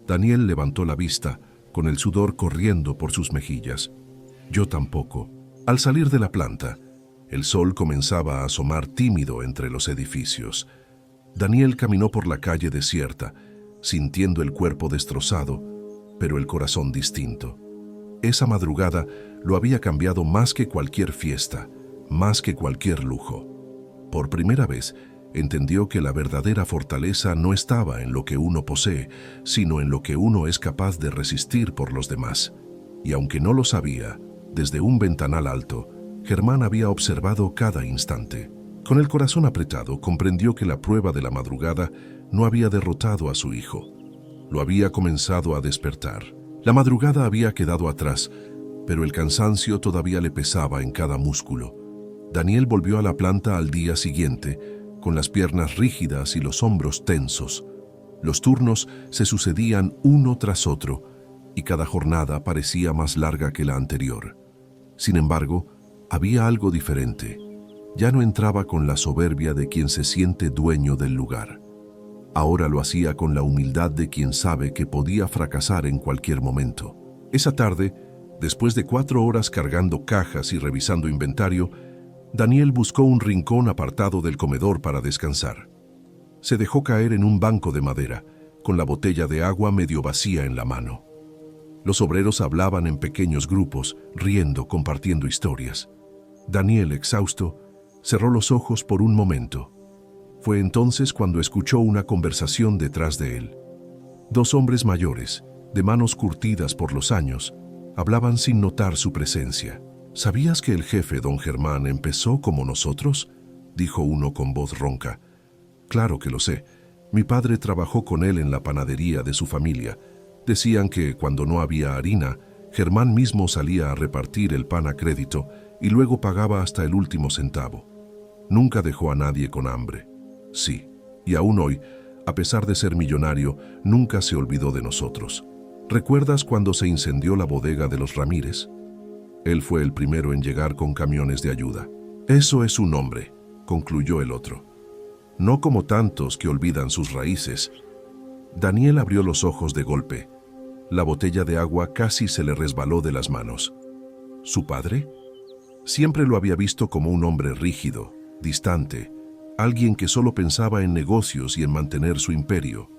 S1: Daniel levantó la vista, con el sudor corriendo por sus mejillas. «Yo tampoco». Al salir de la planta, el sol comenzaba a asomar tímido entre los edificios. Daniel caminó por la calle desierta, sintiendo el cuerpo destrozado, pero el corazón distinto. Esa madrugada lo había cambiado más que cualquier fiesta, más que cualquier lujo. Por primera vez, entendió que la verdadera fortaleza no estaba en lo que uno posee, sino en lo que uno es capaz de resistir por los demás. Y aunque no lo sabía, desde un ventanal alto, Germán había observado cada instante. Con el corazón apretado, comprendió que la prueba de la madrugada no había derrotado a su hijo. Lo había comenzado a despertar. La madrugada había quedado atrás, pero el cansancio todavía le pesaba en cada músculo. Daniel volvió a la planta al día siguiente, con las piernas rígidas y los hombros tensos. Los turnos se sucedían uno tras otro, y cada jornada parecía más larga que la anterior. Sin embargo, había algo diferente. Ya no entraba con la soberbia de quien se siente dueño del lugar. Ahora lo hacía con la humildad de quien sabe que podía fracasar en cualquier momento. Esa tarde, después de 4 horas cargando cajas y revisando inventario, Daniel buscó un rincón apartado del comedor para descansar. Se dejó caer en un banco de madera, con la botella de agua medio vacía en la mano. Los obreros hablaban en pequeños grupos, riendo, compartiendo historias. Daniel, exhausto, cerró los ojos por un momento. Fue entonces cuando escuchó una conversación detrás de él. 2 hombres mayores, de manos curtidas por los años, hablaban sin notar su presencia. «¿Sabías que el jefe, don Germán, empezó como nosotros?», dijo uno con voz ronca. «Claro que lo sé. Mi padre trabajó con él en la panadería de su familia. Decían que cuando no había harina, Germán mismo salía a repartir el pan a crédito y luego pagaba hasta el último centavo. Nunca dejó a nadie con hambre. Sí, y aún hoy, a pesar de ser millonario, nunca se olvidó de nosotros. ¿Recuerdas cuando se incendió la bodega de los Ramírez? Él fue el primero en llegar con camiones de ayuda. Eso es un hombre», concluyó el otro. «No como tantos que olvidan sus raíces». Daniel abrió los ojos de golpe. La botella de agua casi se le resbaló de las manos. ¿Su padre? Siempre lo había visto como un hombre rígido, distante, alguien que solo pensaba en negocios y en mantener su imperio.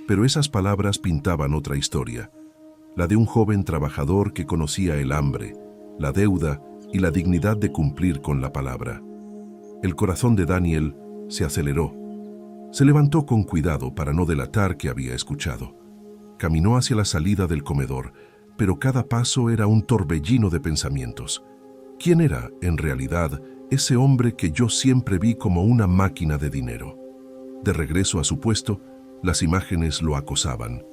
S1: Pero esas palabras pintaban otra historia, la de un joven trabajador que conocía el hambre, la deuda y la dignidad de cumplir con la palabra. El corazón de Daniel se aceleró. Se levantó con cuidado para no delatar que había escuchado. Caminó hacia la salida del comedor, pero cada paso era un torbellino de pensamientos. ¿Quién era, en realidad, ese hombre que yo siempre vi como una máquina de dinero? De regreso a su puesto, Las imágenes lo acosaban.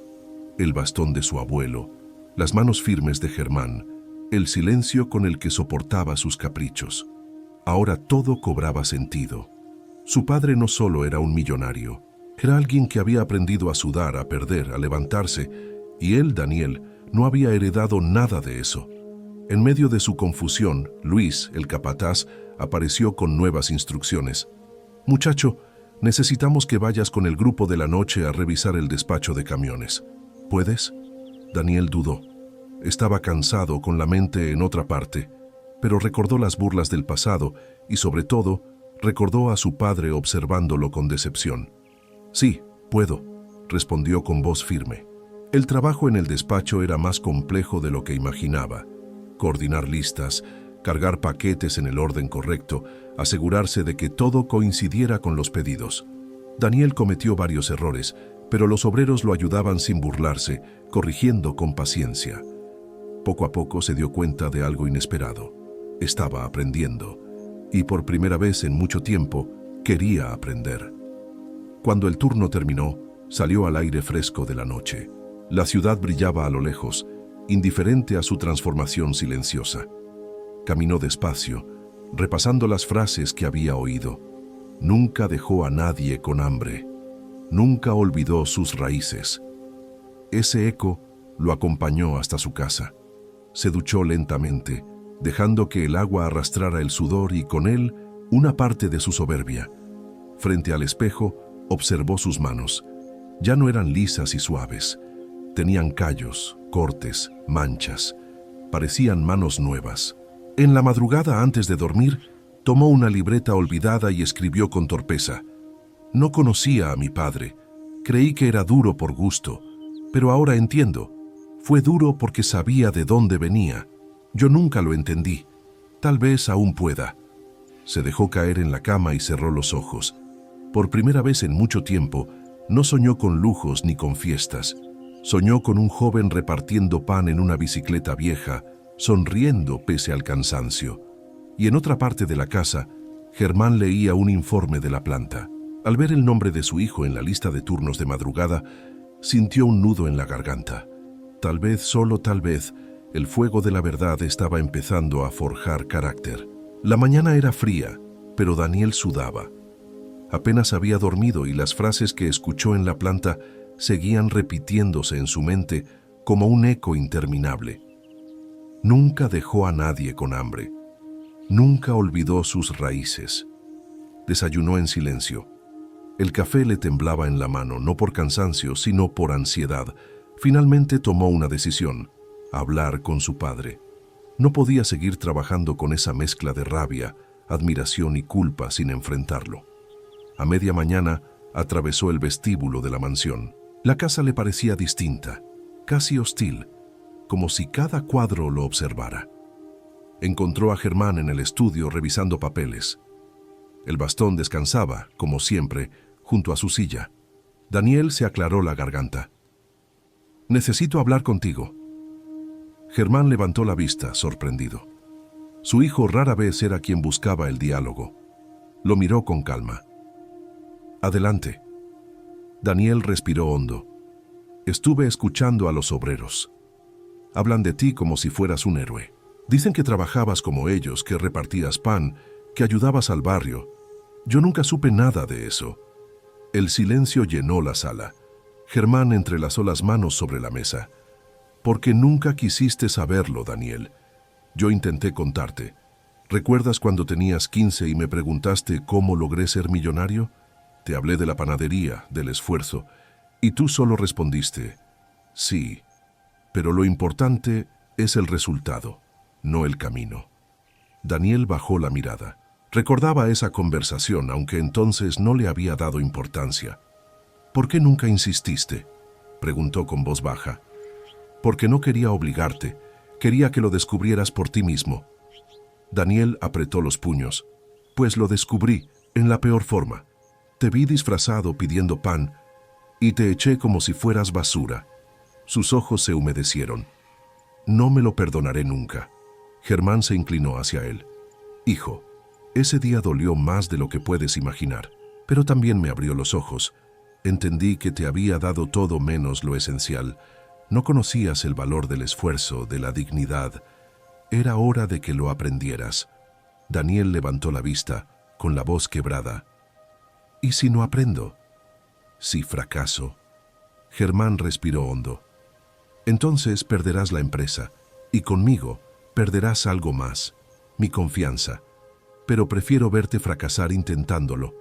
S1: El bastón de su abuelo, las manos firmes de Germán, el silencio con el que soportaba sus caprichos. Ahora todo cobraba sentido. Su padre no solo era un millonario, era alguien que había aprendido a sudar, a perder, a levantarse, y él, Daniel, no había heredado nada de eso. En medio de su confusión, Luis, el capataz, apareció con nuevas instrucciones. «Muchacho, necesitamos que vayas con el grupo de la noche a revisar el despacho de camiones. ¿Puedes?» Daniel dudó. Estaba cansado, con la mente en otra parte, pero recordó las burlas del pasado y, sobre todo, recordó a su padre observándolo con decepción. «Sí, puedo», respondió con voz firme. El trabajo en el despacho era más complejo de lo que imaginaba. Coordinar listas, cargar paquetes en el orden correcto, asegurarse de que todo coincidiera con los pedidos. Daniel cometió varios errores, pero los obreros lo ayudaban sin burlarse, corrigiendo con paciencia. Poco a poco se dio cuenta de algo inesperado. Estaba aprendiendo, y por primera vez en mucho tiempo quería aprender. Cuando el turno terminó, salió al aire fresco de la noche. La ciudad brillaba a lo lejos, indiferente a su transformación silenciosa. Caminó despacio, repasando las frases que había oído. Nunca dejó a nadie con hambre. Nunca olvidó sus raíces. Ese eco lo acompañó hasta su casa. Se duchó lentamente, dejando que el agua arrastrara el sudor y con él una parte de su soberbia. Frente al espejo, observó sus manos. Ya no eran lisas y suaves. Tenían callos, cortes, manchas. Parecían manos nuevas. En la madrugada, antes de dormir, tomó una libreta olvidada y escribió con torpeza. «No conocía a mi padre. Creí que era duro por gusto, pero ahora entiendo. Fue duro porque sabía de dónde venía. Yo nunca lo entendí. Tal vez aún pueda». Se dejó caer en la cama y cerró los ojos. Por primera vez en mucho tiempo, no soñó con lujos ni con fiestas. Soñó con un joven repartiendo pan en una bicicleta vieja, sonriendo pese al cansancio. Y en otra parte de la casa, Germán leía un informe de la planta. Al ver el nombre de su hijo en la lista de turnos de madrugada, sintió un nudo en la garganta. Tal vez, solo tal vez, el fuego de la verdad estaba empezando a forjar carácter. La mañana era fría, pero Daniel sudaba. Apenas había dormido y las frases que escuchó en la planta seguían repitiéndose en su mente como un eco interminable. Nunca dejó a nadie con hambre. Nunca olvidó sus raíces. Desayunó en silencio. El café le temblaba en la mano, no por cansancio, sino por ansiedad. Finalmente tomó una decisión: hablar con su padre. No podía seguir trabajando con esa mezcla de rabia, admiración y culpa sin enfrentarlo. A media mañana atravesó el vestíbulo de la mansión. La casa le parecía distinta, casi hostil, como si cada cuadro lo observara. Encontró a Germán en el estudio revisando papeles. El bastón descansaba, como siempre, junto a su silla. Daniel se aclaró la garganta. «Necesito hablar contigo». Germán levantó la vista, sorprendido. Su hijo rara vez era quien buscaba el diálogo. Lo miró con calma. «Adelante». Daniel respiró hondo. «Estuve escuchando a los obreros. Hablan de ti como si fueras un héroe. Dicen que trabajabas como ellos, que repartías pan, que ayudabas al barrio. Yo nunca supe nada de eso». El silencio llenó la sala. Germán entrelazó las manos sobre la mesa. «Porque nunca quisiste saberlo, Daniel. Yo intenté contarte. ¿Recuerdas cuando tenías 15 y me preguntaste cómo logré ser millonario? Te hablé de la panadería, del esfuerzo, y tú solo respondiste, sí, pero lo importante es el resultado, no el camino». Daniel bajó la mirada. Recordaba esa conversación, aunque entonces no le había dado importancia. «¿Por qué nunca insististe?», preguntó con voz baja. «Porque no quería obligarte, quería que lo descubrieras por ti mismo». Daniel apretó los puños. «Pues lo descubrí, en la peor forma. Te vi disfrazado pidiendo pan y te eché como si fueras basura». Sus ojos se humedecieron. «No me lo perdonaré nunca». Germán se inclinó hacia él. «Hijo, ese día dolió más de lo que puedes imaginar, pero también me abrió los ojos. Entendí que te había dado todo menos lo esencial. No conocías el valor del esfuerzo, de la dignidad. Era hora de que lo aprendieras. Daniel levantó la vista, con la voz quebrada. ¿Y si no aprendo? Si fracaso. Germán respiró hondo. Entonces perderás la empresa, y conmigo perderás algo más, mi confianza. Pero prefiero verte fracasar intentándolo,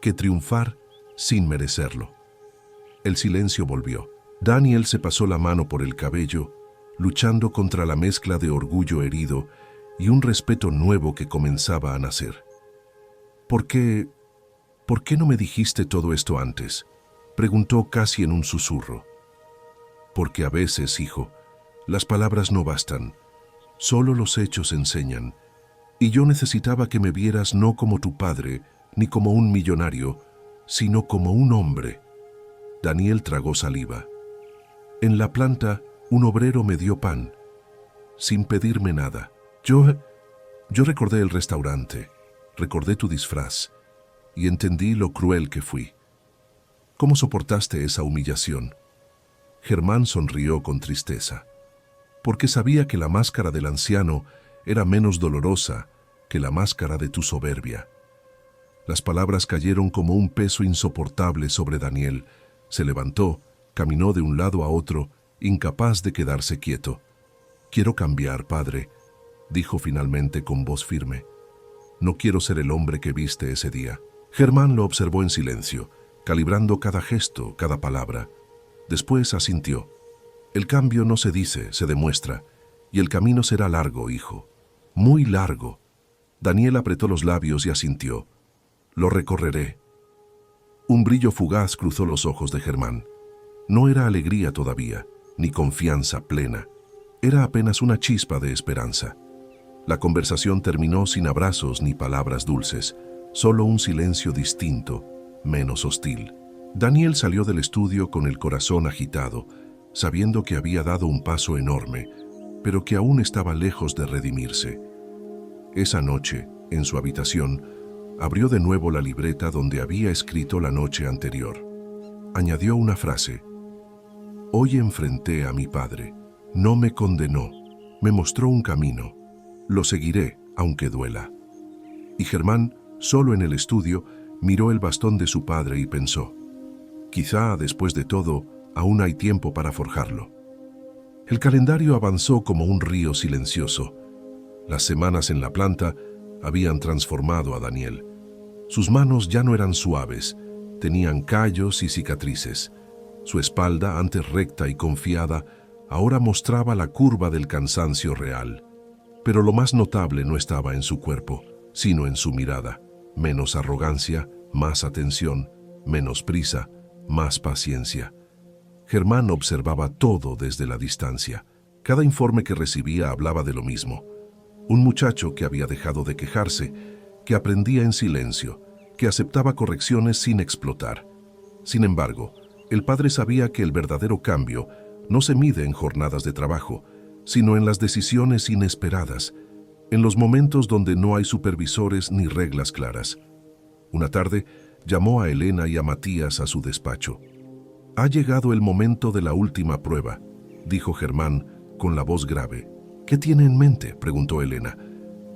S1: que triunfar sin merecerlo. El silencio volvió. Daniel se pasó la mano por el cabello, luchando contra la mezcla de orgullo herido y un respeto nuevo que comenzaba a nacer. ¿Por qué no me dijiste todo esto antes?, preguntó casi en un susurro. Porque a veces, hijo, las palabras no bastan, solo los hechos enseñan, y yo necesitaba que me vieras no como tu padre, ni como un millonario, sino como un hombre. Daniel tragó saliva. En la planta, un obrero me dio pan, sin pedirme nada. Yo recordé el restaurante, recordé tu disfraz, y entendí lo cruel que fui. ¿Cómo soportaste esa humillación? Germán sonrió con tristeza, porque sabía que la máscara del anciano era menos dolorosa que la máscara de tu soberbia. Las palabras cayeron como un peso insoportable sobre Daniel. Se levantó, caminó de un lado a otro, incapaz de quedarse quieto. «Quiero cambiar, padre», dijo finalmente con voz firme. «No quiero ser el hombre que viste ese día». Germán lo observó en silencio, calibrando cada gesto, cada palabra. Después asintió. «El cambio no se dice, se demuestra, y el camino será largo, hijo, muy largo». Daniel apretó los labios y asintió. «Lo recorreré». Un brillo fugaz cruzó los ojos de Germán. No era alegría todavía, ni confianza plena. Era apenas una chispa de esperanza. La conversación terminó sin abrazos ni palabras dulces, solo un silencio distinto, menos hostil. Daniel salió del estudio con el corazón agitado, sabiendo que había dado un paso enorme, pero que aún estaba lejos de redimirse. Esa noche, en su habitación, abrió de nuevo la libreta donde había escrito la noche anterior. Añadió una frase. «Hoy enfrenté a mi padre. No me condenó. Me mostró un camino. Lo seguiré, aunque duela». Y Germán, solo en el estudio, miró el bastón de su padre y pensó, quizá, después de todo, aún hay tiempo para forjarlo. El calendario avanzó como un río silencioso. Las semanas en la planta habían transformado a Daniel. Sus manos ya no eran suaves, tenían callos y cicatrices. Su espalda, antes recta y confiada, ahora mostraba la curva del cansancio real. Pero lo más notable no estaba en su cuerpo, sino en su mirada. Menos arrogancia, más atención, menos prisa, más paciencia. Germán observaba todo desde la distancia. Cada informe que recibía hablaba de lo mismo. Un muchacho que había dejado de quejarse, que aprendía en silencio, que aceptaba correcciones sin explotar. Sin embargo, el padre sabía que el verdadero cambio no se mide en jornadas de trabajo, sino en las decisiones inesperadas, en los momentos donde no hay supervisores ni reglas claras. Una tarde, llamó a Elena y a Matías a su despacho. «Ha llegado el momento de la última prueba», dijo Germán con la voz grave. «¿Qué tiene en mente?», preguntó Elena.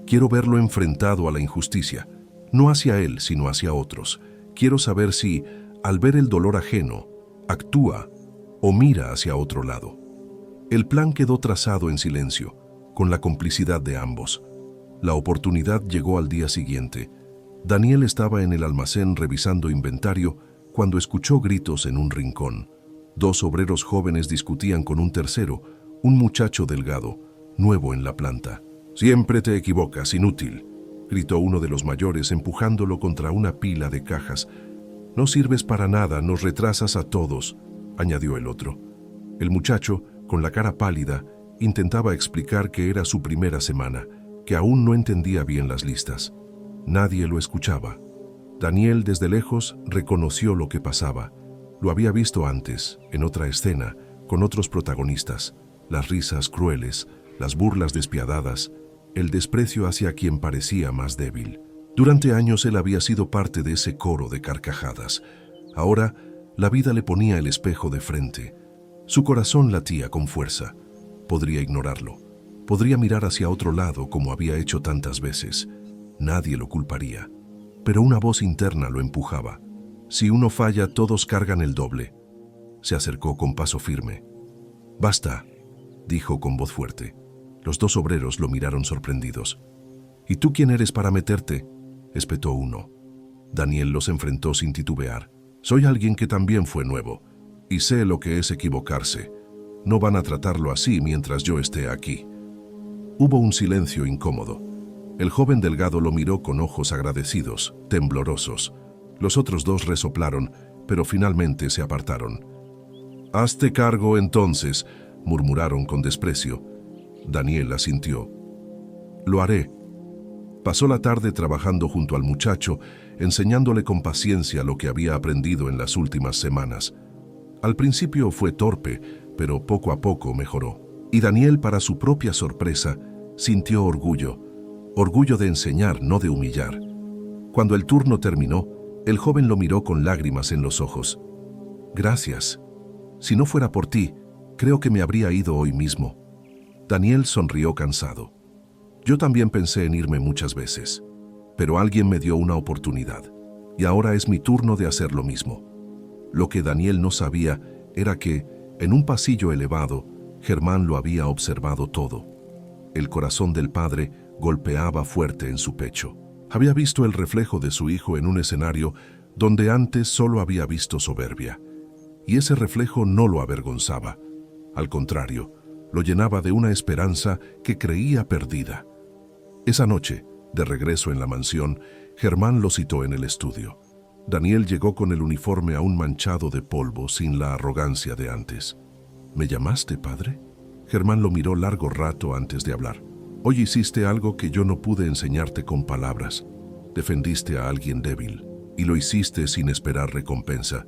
S1: «Quiero verlo enfrentado a la injusticia, no hacia él, sino hacia otros. Quiero saber si, al ver el dolor ajeno, actúa o mira hacia otro lado». El plan quedó trazado en silencio, con la complicidad de ambos. La oportunidad llegó al día siguiente. Daniel estaba en el almacén revisando inventario cuando escuchó gritos en un rincón. Dos obreros jóvenes discutían con un tercero, un muchacho delgado, nuevo en la planta. «Siempre te equivocas, inútil», gritó uno de los mayores empujándolo contra una pila de cajas. «No sirves para nada, nos retrasas a todos», añadió el otro. El muchacho, con la cara pálida, intentaba explicar que era su primera semana, que aún no entendía bien las listas. Nadie lo escuchaba. Daniel, desde lejos, reconoció lo que pasaba. Lo había visto antes, en otra escena, con otros protagonistas. Las risas crueles, las burlas despiadadas, el desprecio hacia quien parecía más débil. Durante años él había sido parte de ese coro de carcajadas. Ahora La vida le ponía el espejo de frente. Su corazón latía con fuerza. Podría ignorarlo. Podría mirar hacia otro lado como había hecho tantas veces. Nadie lo culparía. Pero una voz interna lo empujaba. Si uno falla, todos cargan el doble. Se acercó con paso firme. «Basta», dijo con voz fuerte. Los dos obreros lo miraron sorprendidos. «¿Y tú quién eres para meterte?», espetó uno. Daniel los enfrentó sin titubear. «Soy alguien que también fue nuevo, y sé lo que es equivocarse. No van a tratarlo así mientras yo esté aquí». Hubo un silencio incómodo. El joven delgado lo miró con ojos agradecidos, temblorosos. Los otros dos resoplaron, pero finalmente se apartaron. «Hazte cargo entonces», murmuraron con desprecio. Daniel asintió. «Lo haré». Pasó la tarde trabajando junto al muchacho, enseñándole con paciencia lo que había aprendido en las últimas semanas. Al principio fue torpe, pero poco a poco mejoró. Y Daniel, para su propia sorpresa, sintió orgullo de enseñar, no de humillar. Cuando el turno terminó, el joven lo miró con lágrimas en los ojos. «Gracias. Si no fuera por ti, creo que me habría ido hoy mismo». Daniel sonrió cansado. «Yo también pensé en irme muchas veces, pero alguien me dio una oportunidad, y ahora es mi turno de hacer lo mismo». Lo que Daniel no sabía era que, en un pasillo elevado, Germán lo había observado todo. El corazón del padre golpeaba fuerte en su pecho. Había visto el reflejo de su hijo en un escenario donde antes solo había visto soberbia. Y ese reflejo no lo avergonzaba. Al contrario, lo llenaba de una esperanza que creía perdida. Esa noche, de regreso en la mansión, Germán lo citó en el estudio. Daniel llegó con el uniforme aún manchado de polvo, sin la arrogancia de antes. «¿Me llamaste, padre?». Germán lo miró largo rato antes de hablar. «Hoy hiciste algo que yo no pude enseñarte con palabras. Defendiste a alguien débil, y lo hiciste sin esperar recompensa.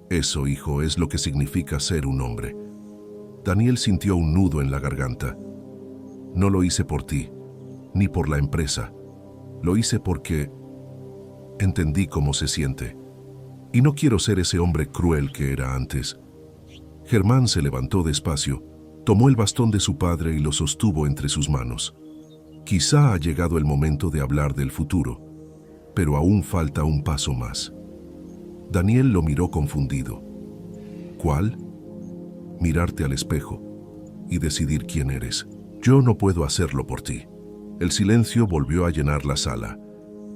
S1: Eso, hijo, es lo que significa ser un hombre». Daniel sintió un nudo en la garganta. «No lo hice por ti, ni por la empresa. Lo hice porque entendí cómo se siente. Y no quiero ser ese hombre cruel que era antes». Germán se levantó despacio, tomó el bastón de su padre y lo sostuvo entre sus manos. «Quizá ha llegado el momento de hablar del futuro, pero aún falta un paso más». Daniel lo miró confundido. «¿Cuál?». «Mirarte al espejo y decidir quién eres. Yo no puedo hacerlo por ti». El silencio volvió a llenar la sala.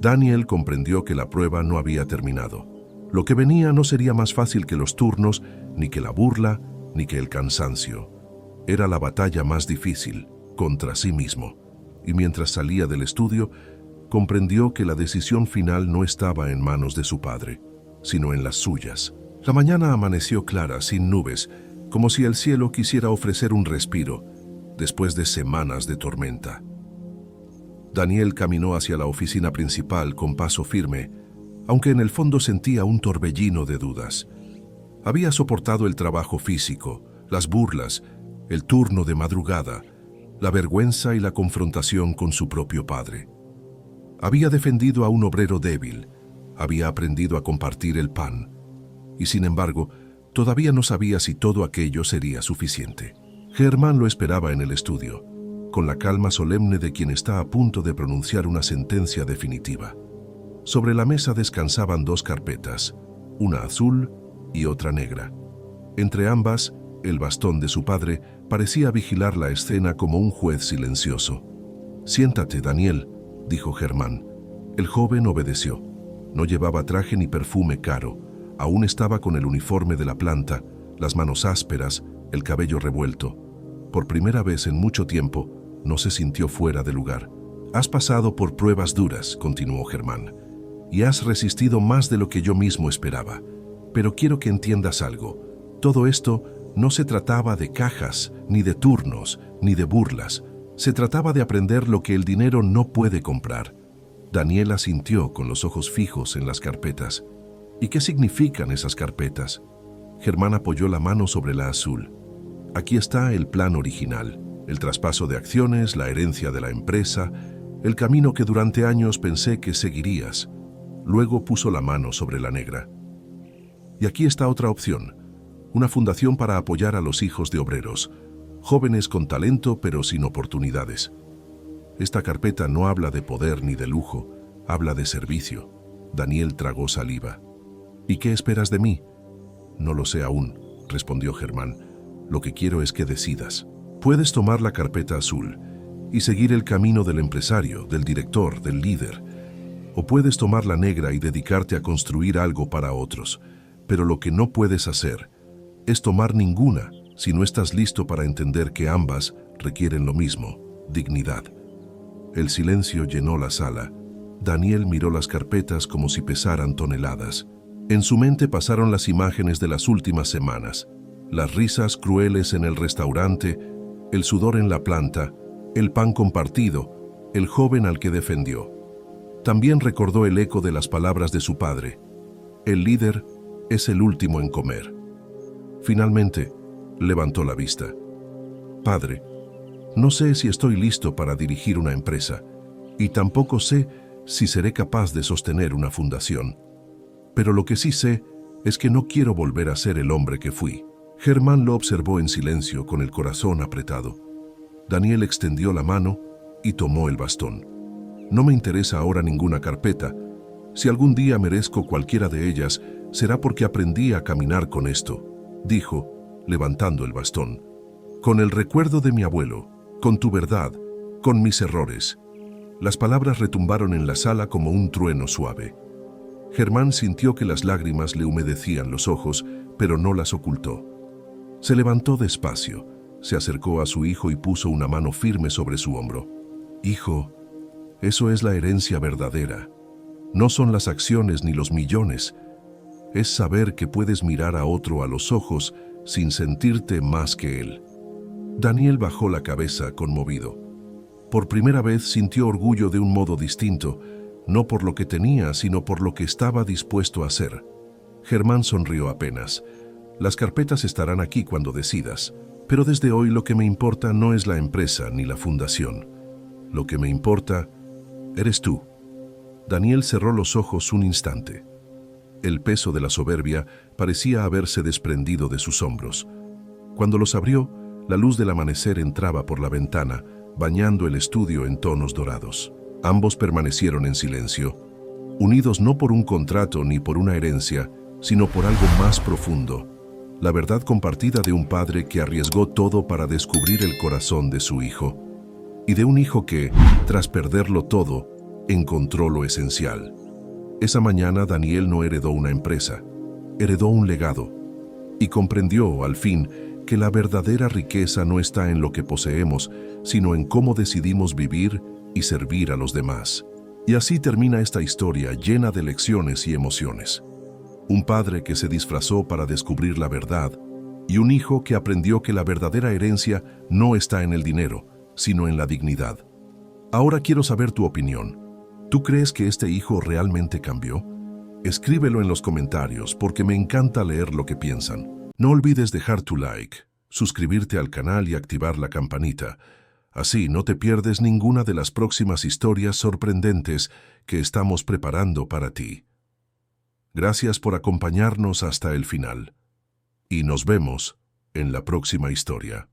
S1: Daniel comprendió que la prueba no había terminado. Lo que venía no sería más fácil que los turnos, ni que la burla, ni que el cansancio. Era la batalla más difícil, contra sí mismo. Y mientras salía del estudio, comprendió que la decisión final no estaba en manos de su padre, sino en las suyas. La mañana amaneció clara, sin nubes, como si el cielo quisiera ofrecer un respiro, después de semanas de tormenta. Daniel caminó hacia la oficina principal con paso firme, aunque en el fondo sentía un torbellino de dudas. Había soportado el trabajo físico, las burlas, el turno de madrugada, la vergüenza y la confrontación con su propio padre. Había defendido a un obrero débil, había aprendido a compartir el pan, y sin embargo, todavía no sabía si todo aquello sería suficiente. Germán lo esperaba en el estudio, con la calma solemne de quien está a punto de pronunciar una sentencia definitiva. Sobre la mesa descansaban dos carpetas, una azul y otra negra. Entre ambas, el bastón de su padre parecía vigilar la escena como un juez silencioso. «Siéntate, Daniel», dijo Germán. El joven obedeció. No llevaba traje ni perfume caro. Aún estaba con el uniforme de la planta, las manos ásperas, el cabello revuelto. Por primera vez en mucho tiempo, no se sintió fuera de lugar. «Has pasado por pruebas duras», continuó Germán, «y has resistido más de lo que yo mismo esperaba. Pero quiero que entiendas algo. Todo esto no se trataba de cajas, ni de turnos, ni de burlas. Se trataba de aprender lo que el dinero no puede comprar». Daniel asintió con los ojos fijos en las carpetas. «¿Y qué significan esas carpetas?». Germán apoyó la mano sobre la azul. «Aquí está el plan original, el traspaso de acciones, la herencia de la empresa, el camino que durante años pensé que seguirías». Luego puso la mano sobre la negra. Y aquí está otra opción, una fundación para apoyar a los hijos de obreros, jóvenes con talento pero sin oportunidades. Esta carpeta no habla de poder ni de lujo, habla de servicio. Daniel tragó saliva. ¿Y qué esperas de mí? No lo sé aún, respondió Germán. Lo que quiero es que decidas. Puedes tomar la carpeta azul y seguir el camino del empresario, del director, del líder. O puedes tomar la negra y dedicarte a construir algo para otros. Pero lo que no puedes hacer es tomar ninguna si no estás listo para entender que ambas requieren lo mismo, dignidad. El silencio llenó la sala. Daniel miró las carpetas como si pesaran toneladas. En su mente pasaron las imágenes de las últimas semanas, las risas crueles en el restaurante, el sudor en la planta, el pan compartido, el joven al que defendió. También recordó el eco de las palabras de su padre. El líder es el último en comer. Finalmente, levantó la vista. Padre, no sé si estoy listo para dirigir una empresa, y tampoco sé si seré capaz de sostener una fundación. Pero lo que sí sé es que no quiero volver a ser el hombre que fui. Germán lo observó en silencio, con el corazón apretado. Daniel extendió la mano y tomó el bastón. No me interesa ahora ninguna carpeta. Si algún día merezco cualquiera de ellas, será porque aprendí a caminar con esto, dijo, levantando el bastón. Con el recuerdo de mi abuelo, con tu verdad, con mis errores. Las palabras retumbaron en la sala como un trueno suave. Germán sintió que las lágrimas le humedecían los ojos, pero no las ocultó. Se levantó despacio, se acercó a su hijo y puso una mano firme sobre su hombro. Hijo, eso es la herencia verdadera. No son las acciones ni los millones. Es saber que puedes mirar a otro a los ojos sin sentirte más que él. Daniel bajó la cabeza conmovido. Por primera vez sintió orgullo de un modo distinto, no por lo que tenía, sino por lo que estaba dispuesto a hacer. Germán sonrió apenas. Las carpetas estarán aquí cuando decidas, pero desde hoy lo que me importa no es la empresa ni la fundación. Lo que me importa eres tú. Daniel cerró los ojos un instante. El peso de la soberbia parecía haberse desprendido de sus hombros. Cuando los abrió, la luz del amanecer entraba por la ventana, bañando el estudio en tonos dorados. Ambos permanecieron en silencio, unidos no por un contrato ni por una herencia, sino por algo más profundo, la verdad compartida de un padre que arriesgó todo para descubrir el corazón de su hijo, y de un hijo que, tras perderlo todo, encontró lo esencial. Esa mañana Daniel no heredó una empresa, heredó un legado, y comprendió, al fin, que la verdadera riqueza no está en lo que poseemos, sino en cómo decidimos vivir y servir a los demás. Y así termina esta historia llena de lecciones y emociones. Un padre que se disfrazó para descubrir la verdad, y un hijo que aprendió que la verdadera herencia no está en el dinero, sino en la dignidad. Ahora quiero saber tu opinión. ¿Tú crees que este hijo realmente cambió? Escríbelo en los comentarios porque me encanta leer lo que piensan. No olvides dejar tu like, suscribirte al canal y activar la campanita. Así no te pierdes ninguna de las próximas historias sorprendentes que estamos preparando para ti. Gracias por acompañarnos hasta el final. Y nos vemos en la próxima historia.